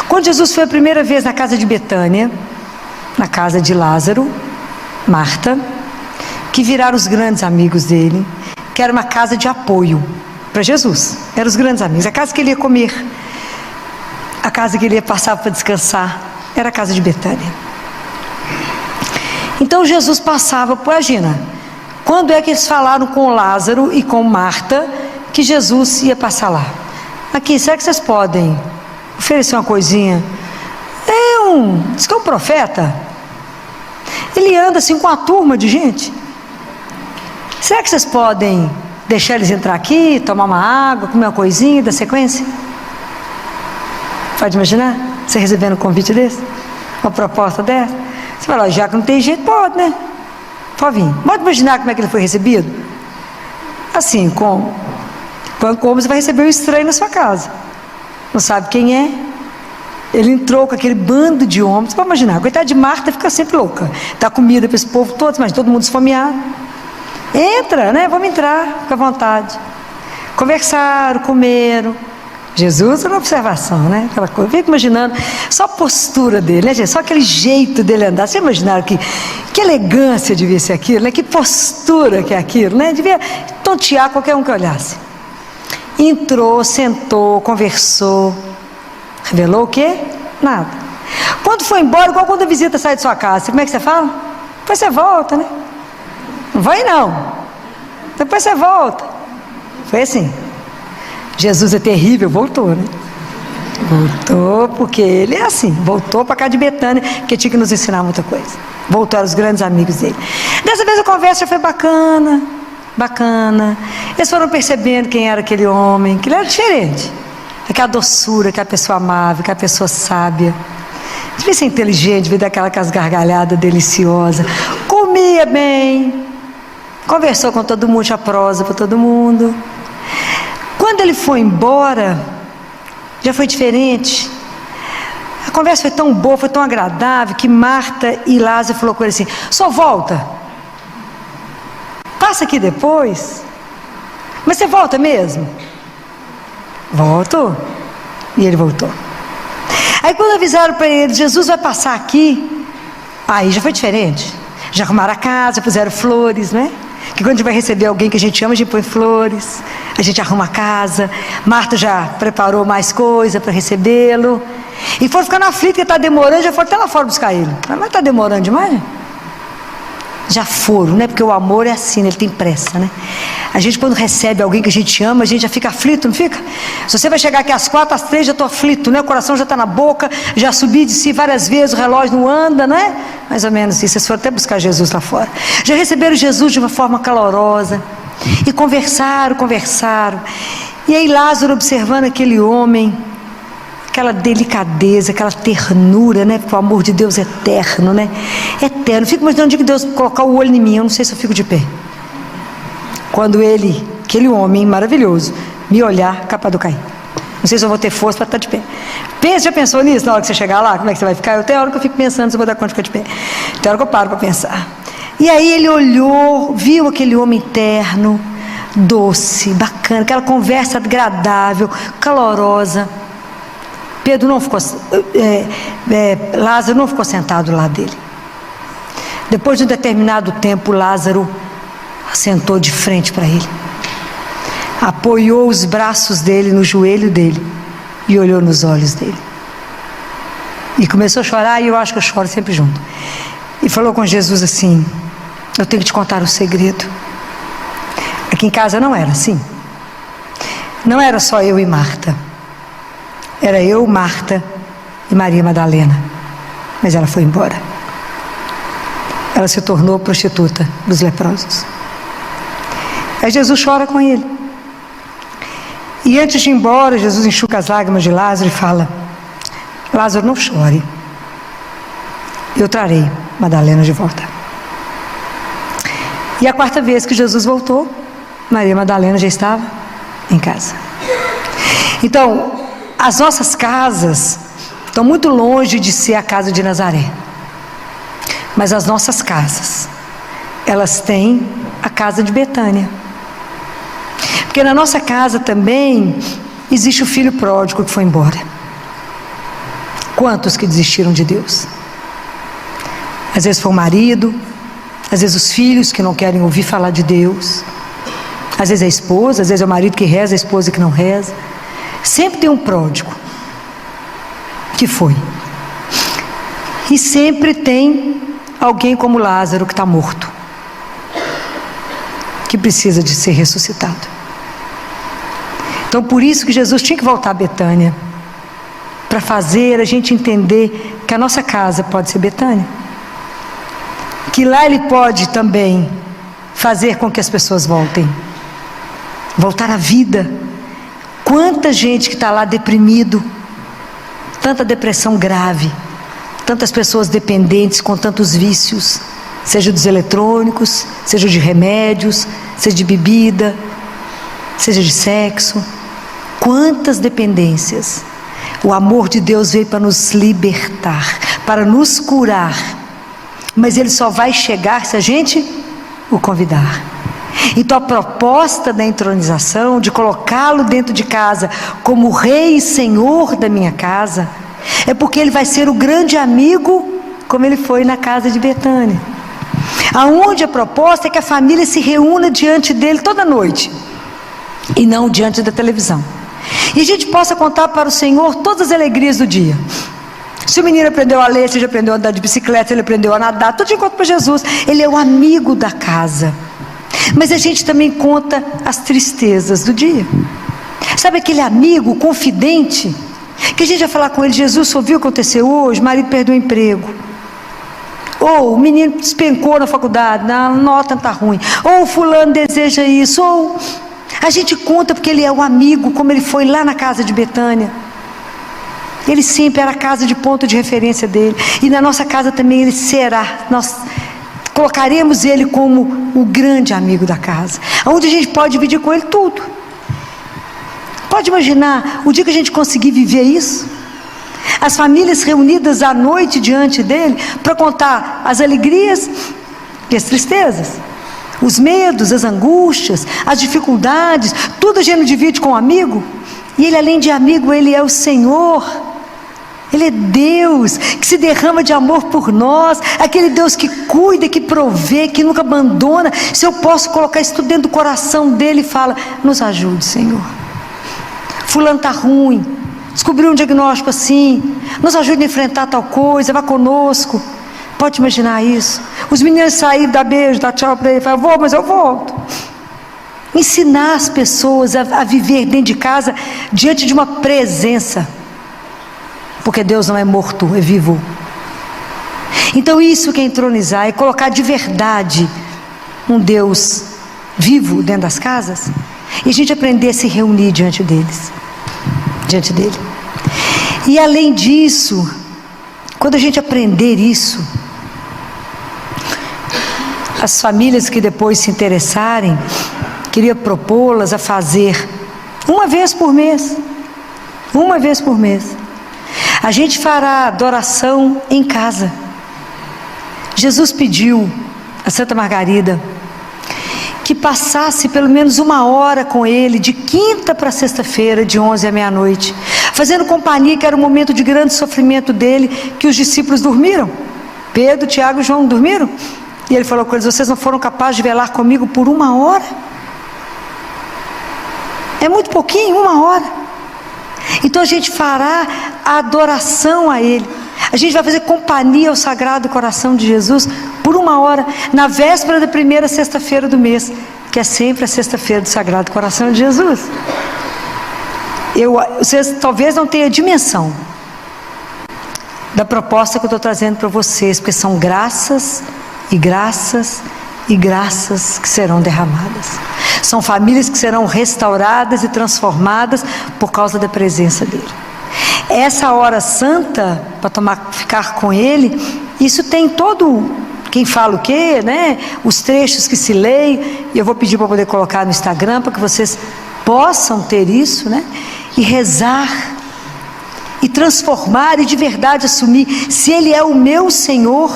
Quando Jesus foi a primeira vez na casa de Betânia, na casa de Lázaro, Marta, que viraram os grandes amigos dele, que era uma casa de apoio para Jesus, eram os grandes amigos, a casa que ele ia comer, a casa que ele ia passar para descansar, era a casa de Betânia. Então Jesus passava, imagina, quando é que eles falaram com Lázaro e com Marta que Jesus ia passar lá? Aqui, será que vocês podem oferecer uma coisinha? Diz que é um profeta, ele anda assim com uma turma de gente, será que vocês podem deixar eles entrar aqui, tomar uma água, comer uma coisinha da sequência? Pode imaginar? Você recebendo um convite desse? Uma proposta dessa? Você fala, já que não tem jeito, pode, né? Pode vir. Pode imaginar como é que ele foi recebido? Assim, como você vai receber um estranho na sua casa. Não sabe quem é? Ele entrou com aquele bando de homens. Você pode imaginar, a coitada de Marta fica sempre louca. Dá comida para esse povo todo, mas todo mundo esfomeado. Entra, né? Vamos entrar, fica à vontade. Conversaram, comeram. Jesus era uma observação, né? Aquela coisa. Eu fico imaginando só a postura dele, né, gente? Só aquele jeito dele andar. Vocês imaginaram que elegância devia ser aquilo, né? Que postura que é aquilo, né? Devia tontear qualquer um que olhasse. Entrou, sentou, conversou. Revelou o quê? Nada. Quando foi embora, igual quando a visita sai de sua casa, como é que você fala? Depois você volta, né? Não vai não. Depois você volta. Foi assim. Jesus é terrível, voltou, né? Voltou porque ele é assim. Voltou para cá de Betânia, porque tinha que nos ensinar muita coisa. Voltou, eram os grandes amigos dele. Dessa vez a conversa foi bacana. Bacana. Eles foram percebendo quem era aquele homem, que ele era diferente. Aquela doçura, aquela pessoa amável, aquela pessoa sábia. Devia ser inteligente, devia dar aquelas gargalhadas deliciosas. Comia bem. Conversou com todo mundo, tinha prosa para todo mundo. Quando ele foi embora, já foi diferente. A conversa foi tão boa, foi tão agradável, que Marta e Lázaro falou com ele assim, só volta. Passa aqui depois. Mas você volta mesmo? Voltou. E ele voltou. Aí quando avisaram para ele, Jesus vai passar aqui, aí já foi diferente. Já arrumaram a casa, puseram flores, né? Que quando a gente vai receber alguém que a gente ama, a gente põe flores, a gente arruma a casa. Marta já preparou mais coisa para recebê-lo. E foram ficando aflitos, que está demorando, já foram até lá fora buscar ele. Mas está demorando demais? Já foram, né? Porque o amor é assim, ele tem pressa, né? A gente quando recebe alguém que a gente ama, a gente já fica aflito, não fica? Se você vai chegar aqui às 4, às 3, já estou aflito, né? O coração já está na boca, já subi de si várias vezes, o relógio não anda, né? Mais ou menos isso, vocês foram até buscar Jesus lá fora. Já receberam Jesus de uma forma calorosa, e conversaram. E aí Lázaro observando aquele homem, aquela delicadeza, aquela ternura, né? Porque o amor de Deus é eterno, né? Eterno. Fico imaginando o dia que Deus colocar o olho em mim, eu não sei se eu fico de pé. Quando ele, aquele homem maravilhoso, me olhar, capaz de eu cair. Não sei se eu vou ter força para estar de pé. Já pensou nisso na hora que você chegar lá? Como é que você vai ficar? Eu tenho hora que eu fico pensando se eu vou dar conta de ficar de pé. Tem hora que eu paro para pensar. E aí ele olhou, viu aquele homem terno, doce, bacana, aquela conversa agradável, calorosa. Lázaro não ficou sentado lá dele. Depois de um determinado tempo, Lázaro sentou de frente para ele, apoiou os braços dele no joelho dele e olhou nos olhos dele. E começou a chorar, e eu acho que eu choro sempre junto. E falou com Jesus assim: eu tenho que te contar um segredo. Aqui em casa não era assim. Não era só eu e Marta. Era eu, Marta e Maria Madalena. Mas ela foi embora. Ela se tornou prostituta dos leprosos. Aí Jesus chora com ele. E antes de ir embora, Jesus enxuga as lágrimas de Lázaro e fala: Lázaro, não chore. Eu trarei Madalena de volta. E a quarta vez que Jesus voltou, Maria Madalena já estava em casa. Então, as nossas casas estão muito longe de ser a casa de Nazaré. Mas as nossas casas, elas têm a casa de Betânia. Porque na nossa casa também existe o filho pródigo que foi embora. Quantos que desistiram de Deus? Às vezes foi o marido, às vezes os filhos que não querem ouvir falar de Deus, às vezes é a esposa, às vezes é o marido que reza, a esposa que não reza. Sempre tem um pródigo que foi. E sempre tem alguém como Lázaro que está morto, que precisa de ser ressuscitado. Então por isso que Jesus tinha que voltar a Betânia, para fazer a gente entender que a nossa casa pode ser Betânia, que lá Ele pode também fazer com que as pessoas voltar à vida. Quanta gente que está lá deprimido, tanta depressão grave, tantas pessoas dependentes com tantos vícios, seja dos eletrônicos, seja de remédios, seja de bebida, seja de sexo. Quantas dependências. O amor de Deus veio para nos libertar, para nos curar, mas Ele só vai chegar se a gente o convidar. Então a proposta da entronização, de colocá-lo dentro de casa como Rei e Senhor da minha casa, é porque Ele vai ser o grande amigo, como Ele foi na casa de Betânia, aonde a proposta é que a família se reúna diante dEle toda noite, e não diante da televisão, e a gente possa contar para o Senhor todas as alegrias do dia. Se o menino aprendeu a ler, se ele aprendeu a andar de bicicleta, se ele aprendeu a nadar, tudo de encontro para Jesus. Ele é o amigo da casa. Mas a gente também conta as tristezas do dia. Sabe aquele amigo confidente, que a gente vai falar com ele: Jesus, você ouviu o que aconteceu hoje? O marido perdeu o emprego. Ou o menino despencou na faculdade, a nota está ruim. Ou o fulano deseja isso. Ou a gente conta porque ele é o amigo, como ele foi lá na casa de Betânia. Ele sempre era a casa de ponto de referência dele. E na nossa casa também ele será. Nós colocaremos ele como o grande amigo da casa, onde a gente pode dividir com ele tudo. Pode imaginar o dia que a gente conseguir viver isso? As famílias reunidas à noite diante dele, para contar as alegrias e as tristezas, os medos, as angústias, as dificuldades, tudo a gente não divide com o amigo. E ele, além de amigo, ele é o Senhor. Ele é Deus que se derrama de amor por nós, aquele Deus que cuida, que provê, que nunca abandona. Se eu posso colocar isso tudo dentro do coração dele e fala: nos ajude, Senhor. Fulano está ruim, descobriu um diagnóstico assim, nos ajude a enfrentar tal coisa, vá conosco. Pode imaginar isso? Os meninos saíram, dá beijo, dá tchau para ele, falam: vou, mas eu volto. Ensinar as pessoas a viver dentro de casa, diante de uma presença. Porque Deus não é morto, é vivo. Então isso que é entronizar, é colocar de verdade um Deus vivo dentro das casas, e a gente aprender a se reunir diante dele. E além disso, quando a gente aprender isso, as famílias que depois se interessarem, queria propô-las a fazer uma vez por mês. A gente fará adoração em casa. Jesus pediu a Santa Margarida que passasse pelo menos 1 hora com ele, de quinta para sexta-feira, de 11 à meia-noite, fazendo companhia, que era um momento de grande sofrimento dele, que os discípulos dormiram. Pedro, Tiago e João dormiram. E ele falou com eles: vocês não foram capazes de velar comigo por 1 hora? É muito pouquinho, 1 hora. Então a gente fará a adoração a Ele. A gente vai fazer companhia ao Sagrado Coração de Jesus por 1 hora, na véspera da primeira sexta-feira do mês, que é sempre a sexta-feira do Sagrado Coração de Jesus. Vocês talvez não tenham dimensão da proposta que eu estou trazendo para vocês, porque são graças e graças e graças que serão derramadas. São famílias que serão restauradas e transformadas por causa da presença dele. Essa hora santa, para ficar com ele, isso tem todo, quem fala o quê, né? Os trechos que se leem, e eu vou pedir para poder colocar no Instagram, para que vocês possam ter isso, né? E rezar, e transformar, e de verdade assumir, se Ele é o meu Senhor,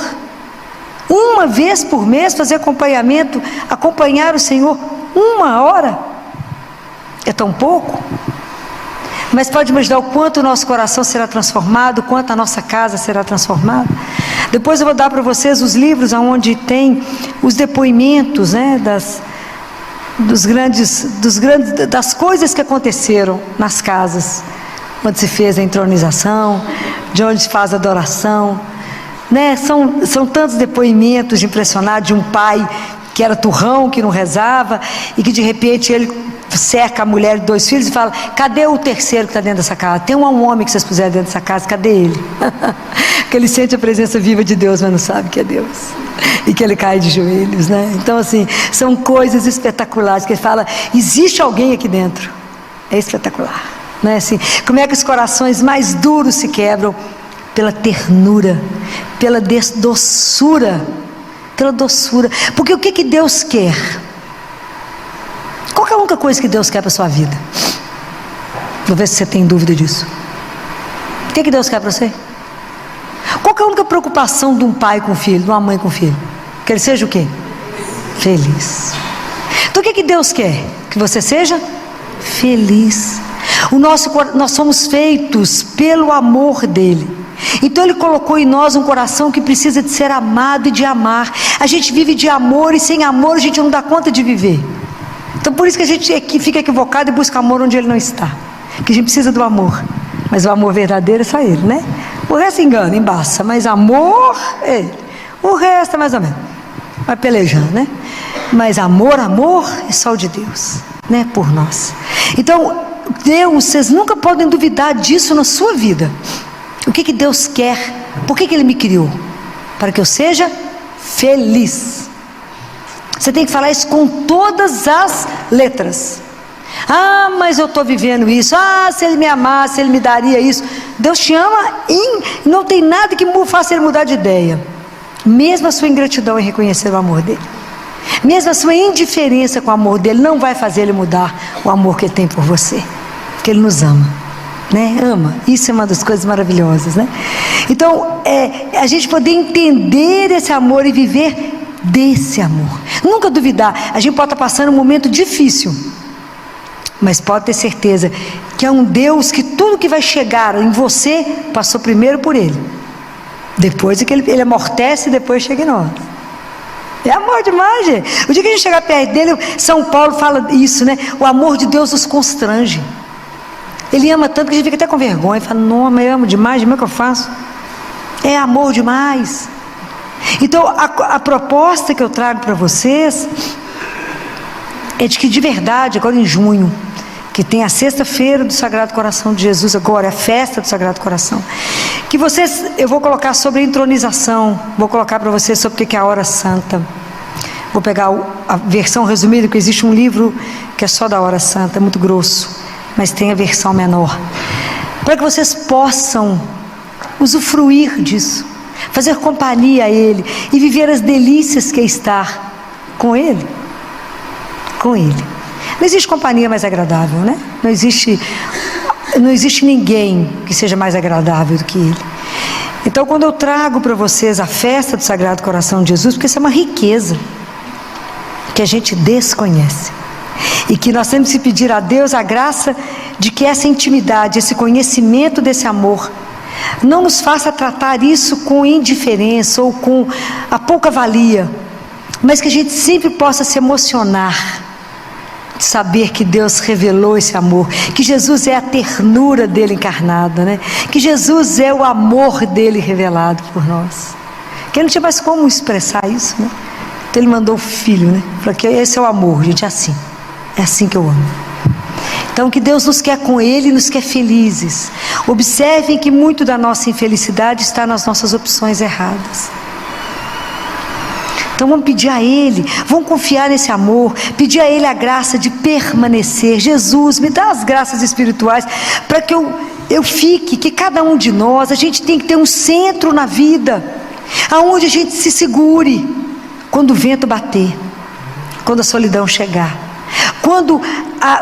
uma vez por mês fazer acompanhamento, acompanhar o Senhor 1 hora, é tão pouco, mas pode imaginar o quanto o nosso coração será transformado, o quanto a nossa casa será transformada. Depois eu vou dar para vocês os livros onde tem os depoimentos, né, das coisas que aconteceram nas casas, onde se fez a entronização, de onde se faz a adoração, né? São tantos depoimentos de impressionar, de um pai que era turrão, que não rezava, e que de repente ele cerca a mulher e 2 filhos e fala: cadê o terceiro que está dentro dessa casa? Tem um homem que vocês puseram dentro dessa casa, cadê ele? Porque ele sente a presença viva de Deus, mas não sabe que é Deus, e que ele cai de joelhos, né? Então assim, são coisas espetaculares, que ele fala: existe alguém aqui dentro. É espetacular, né? Assim, como é que os corações mais duros se quebram? Pela ternura, pela doçura, pela doçura. Porque o que Deus quer? Qual é a única coisa que Deus quer para a sua vida? Vou ver se você tem dúvida disso. O que Deus quer para você? Qual é a única preocupação de um pai com o filho, de uma mãe com o filho? Que ele seja o quê? Feliz. Então o que Deus quer? Que você seja feliz. Nós somos feitos pelo amor dele. Então Ele colocou em nós um coração que precisa de ser amado e de amar. A gente vive de amor, e sem amor a gente não dá conta de viver. Então por isso que a gente fica equivocado e busca amor onde ele não está. Que a gente precisa do amor, mas o amor verdadeiro é só Ele, né? O resto engana, embaça, mas amor é Ele. O resto é mais ou menos, vai pelejando, né? Mas amor é só o de Deus, né? Por nós. Então Deus, vocês nunca podem duvidar disso na sua vida. O que Deus quer? Por que Ele me criou? Para que eu seja feliz. Você tem que falar isso com todas as letras. Ah, mas eu estou vivendo isso. Ah, se Ele me amasse, Ele me daria isso. Deus te ama e não tem nada que faça Ele mudar de ideia. Mesmo a sua ingratidão em reconhecer o amor dEle, mesmo a sua indiferença com o amor dEle, não vai fazer Ele mudar o amor que Ele tem por você. Porque Ele nos ama, né? Ama. Isso é uma das coisas maravilhosas, né? Então, a gente poder entender esse amor e viver desse amor. Nunca duvidar. A gente pode estar passando um momento difícil, mas pode ter certeza que é um Deus que tudo que vai chegar em você passou primeiro por Ele. Depois é que Ele amortece e depois chega em nós. É amor demais, gente. O dia que a gente chegar perto dele, São Paulo fala isso, né? O amor de Deus nos constrange. Ele ama tanto que a gente fica até com vergonha. Fala: não, mas eu amo demais, como é que eu faço? É amor demais. Então a proposta que eu trago para vocês é de que de verdade, agora em junho, que tem a sexta-feira do Sagrado Coração de Jesus, agora a festa do Sagrado Coração, que vocês, eu vou colocar sobre a entronização, vou colocar para vocês sobre o que é a hora santa. Vou pegar a versão resumida, que existe um livro que é só da hora santa, é muito grosso, mas tem a versão menor, para que vocês possam usufruir disso, fazer companhia a Ele e viver as delícias que é estar com Ele. Com Ele. Não existe companhia mais agradável, né? Não existe ninguém que seja mais agradável do que Ele. Então, quando eu trago para vocês a festa do Sagrado Coração de Jesus, porque isso é uma riqueza que a gente desconhece, e que nós temos que pedir a Deus a graça de que essa intimidade, esse conhecimento desse amor, não nos faça tratar isso com indiferença ou com a pouca valia, mas que a gente sempre possa se emocionar de saber que Deus revelou esse amor, que Jesus é a ternura dele encarnada, né? Que Jesus é o amor dele revelado por nós, que ele não tinha mais como expressar isso, né? Então ele mandou o Filho, né? Porque esse é o amor, gente, é assim que eu amo. Então que Deus nos quer com ele e nos quer felizes. Observem que muito da nossa infelicidade está nas nossas opções erradas. Então vamos pedir a Ele, vamos confiar nesse amor, pedir a Ele a graça de permanecer. Jesus, me dá as graças espirituais para que eu fique, que cada um de nós, a gente tem que ter um centro na vida, aonde a gente se segure quando o vento bater, quando a solidão chegar, quando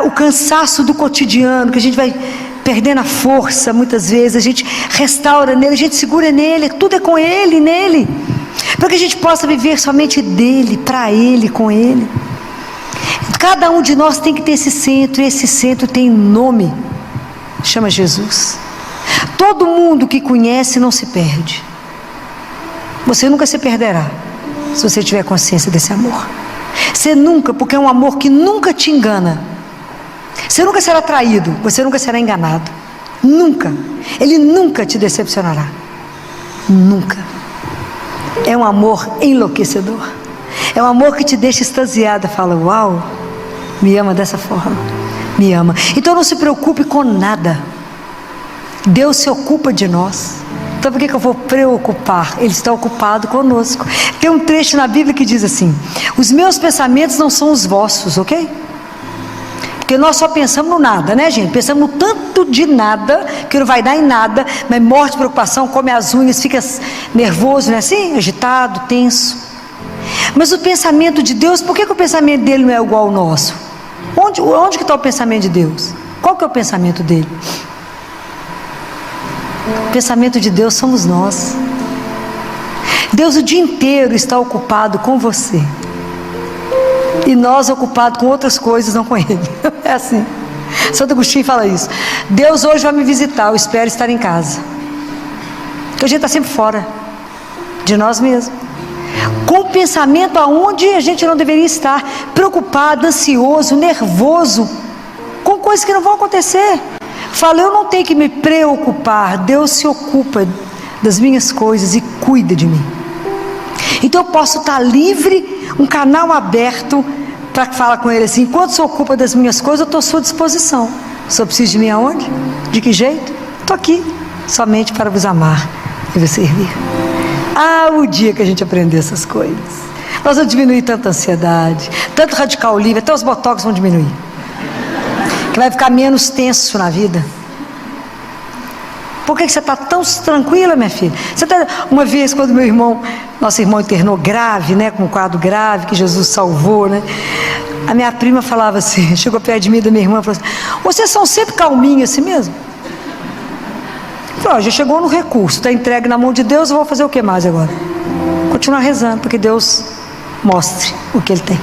o cansaço do cotidiano, que a gente vai perdendo a força muitas vezes, a gente restaura nele, a gente segura nele, tudo é com ele, nele, para que a gente possa viver somente dele, para ele, com ele. Cada um de nós tem que ter esse centro, e esse centro tem nome, chama Jesus. Todo mundo que conhece não se perde. Você nunca se perderá, se você tiver consciência desse amor. Você nunca, porque é um amor que nunca te engana. Você nunca será traído, você nunca será enganado. Nunca. Ele nunca te decepcionará. Nunca. É um amor enlouquecedor. É um amor que te deixa extasiada. Fala, uau, me ama dessa forma. Me ama. Então não se preocupe com nada. Deus se ocupa de nós. Então por que eu vou preocupar? Ele está ocupado conosco. Tem um trecho na Bíblia que diz assim: os meus pensamentos não são os vossos, ok? Porque nós só pensamos no nada, né, gente? Pensamos no tanto de nada, que não vai dar em nada, mas morte, preocupação, come as unhas, fica nervoso, não é assim? Agitado, tenso. Mas o pensamento de Deus, por que o pensamento dele não é igual ao nosso? Onde que está o pensamento de Deus? Qual que é o pensamento dele? O pensamento de Deus somos nós. Deus o dia inteiro está ocupado com você, e nós ocupados com outras coisas, não com Ele. É assim. Santo Agostinho fala isso. Deus hoje vai me visitar, eu espero estar em casa, porque a gente está sempre fora de nós mesmos, com o pensamento aonde a gente não deveria estar, preocupado, ansioso, nervoso, com coisas que não vão acontecer. Fala, eu não tenho que me preocupar, Deus se ocupa das minhas coisas e cuida de mim. Então eu posso estar livre, um canal aberto para falar com ele assim: enquanto se ocupa das minhas coisas, eu estou à sua disposição. O senhor precisa de mim aonde? De que jeito? Estou aqui, somente para vos amar e vos servir. O dia que a gente aprender essas coisas, nós vamos diminuir tanta ansiedade, tanto radical livre, até os botox vão diminuir, que vai ficar menos tenso na vida. Por que você está tão tranquila, minha filha? Uma vez, quando nosso irmão internou grave, né, com um quadro grave, que Jesus salvou, né, a minha prima falava assim, chegou perto de mim, da minha irmã, e falou assim: vocês são sempre calminhos assim mesmo? Eu falei, já chegou no recurso, está entregue na mão de Deus, eu vou fazer o que mais agora? Continuar rezando, porque Deus mostre o que Ele tem.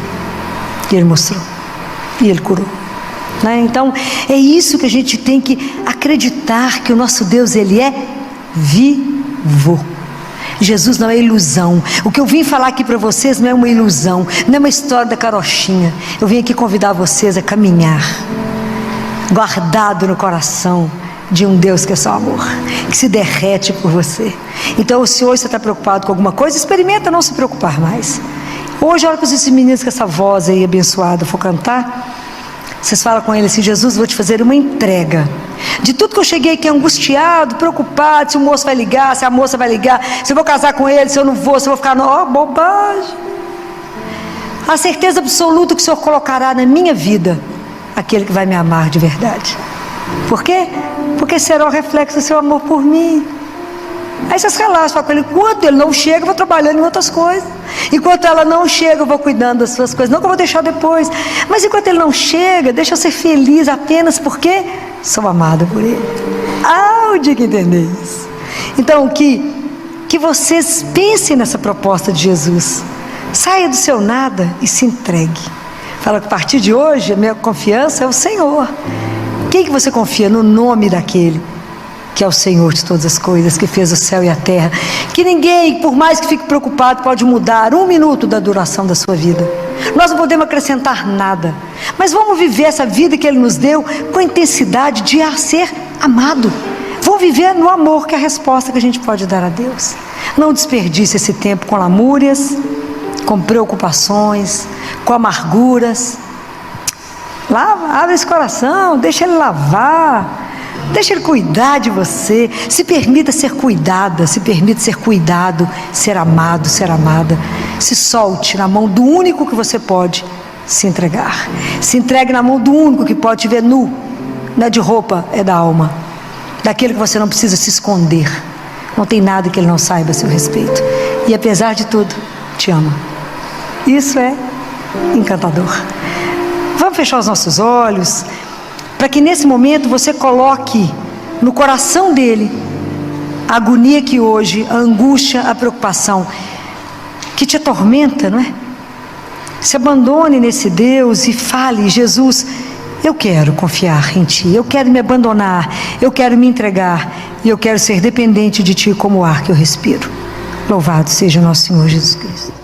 E Ele mostrou, e Ele curou. Então é isso que a gente tem que acreditar, que o nosso Deus, Ele é vivo. Jesus não é ilusão. O que eu vim falar aqui para vocês não é uma ilusão, não é uma história da carochinha. Eu vim aqui convidar vocês a caminhar guardado no coração de um Deus que é só amor, que se derrete por você. Então, se hoje você está preocupado com alguma coisa, experimenta não se preocupar mais. Hoje, a hora que esses meninos com essa voz aí abençoada for cantar, vocês falam com ele assim: Jesus, vou te fazer uma entrega de tudo que eu cheguei aqui angustiado, preocupado, se o moço vai ligar, se a moça vai ligar, se eu vou casar com ele, se eu não vou, se eu vou ficar bobagem. A certeza absoluta que o Senhor colocará na minha vida aquele que vai me amar de verdade. Por quê? Porque será o reflexo do seu amor por mim. Aí vocês relaxam, falam com ele: enquanto ele não chega, eu vou trabalhando em outras coisas. Enquanto ela não chega, eu vou cuidando das suas coisas. Não que eu vou deixar depois, mas enquanto ele não chega, deixa eu ser feliz apenas porque sou amada por ele. O dia que entender isso. Então que vocês pensem nessa proposta de Jesus. Saia do seu nada e se entregue. Fala que a partir de hoje a minha confiança é o Senhor. Quem que você confia? No nome daquele que é o Senhor de todas as coisas, que fez o céu e a terra, que ninguém, por mais que fique preocupado, pode mudar 1 minuto da duração da sua vida. Nós não podemos acrescentar nada, mas vamos viver essa vida que Ele nos deu com a intensidade de ser amado. Vamos viver no amor, que é a resposta que a gente pode dar a Deus. Não desperdice esse tempo com lamúrias, com preocupações, com amarguras. Abre esse coração, deixa Ele lavar, deixa Ele cuidar de você. Se permita ser cuidada, se permita ser cuidado, ser amado, ser amada. Se solte na mão do único que você pode se entregar. Se entregue na mão do único que pode te ver nu. Não é de roupa, é da alma. Daquele que você não precisa se esconder. Não tem nada que Ele não saiba a seu respeito. E apesar de tudo, te ama. Isso é encantador. Vamos fechar os nossos olhos, para que nesse momento você coloque no coração dele a agonia que hoje, a angústia, a preocupação que te atormenta, não é? Se abandone nesse Deus e fale: Jesus, eu quero confiar em Ti, eu quero me abandonar, eu quero me entregar e eu quero ser dependente de Ti como o ar que eu respiro. Louvado seja o nosso Senhor Jesus Cristo.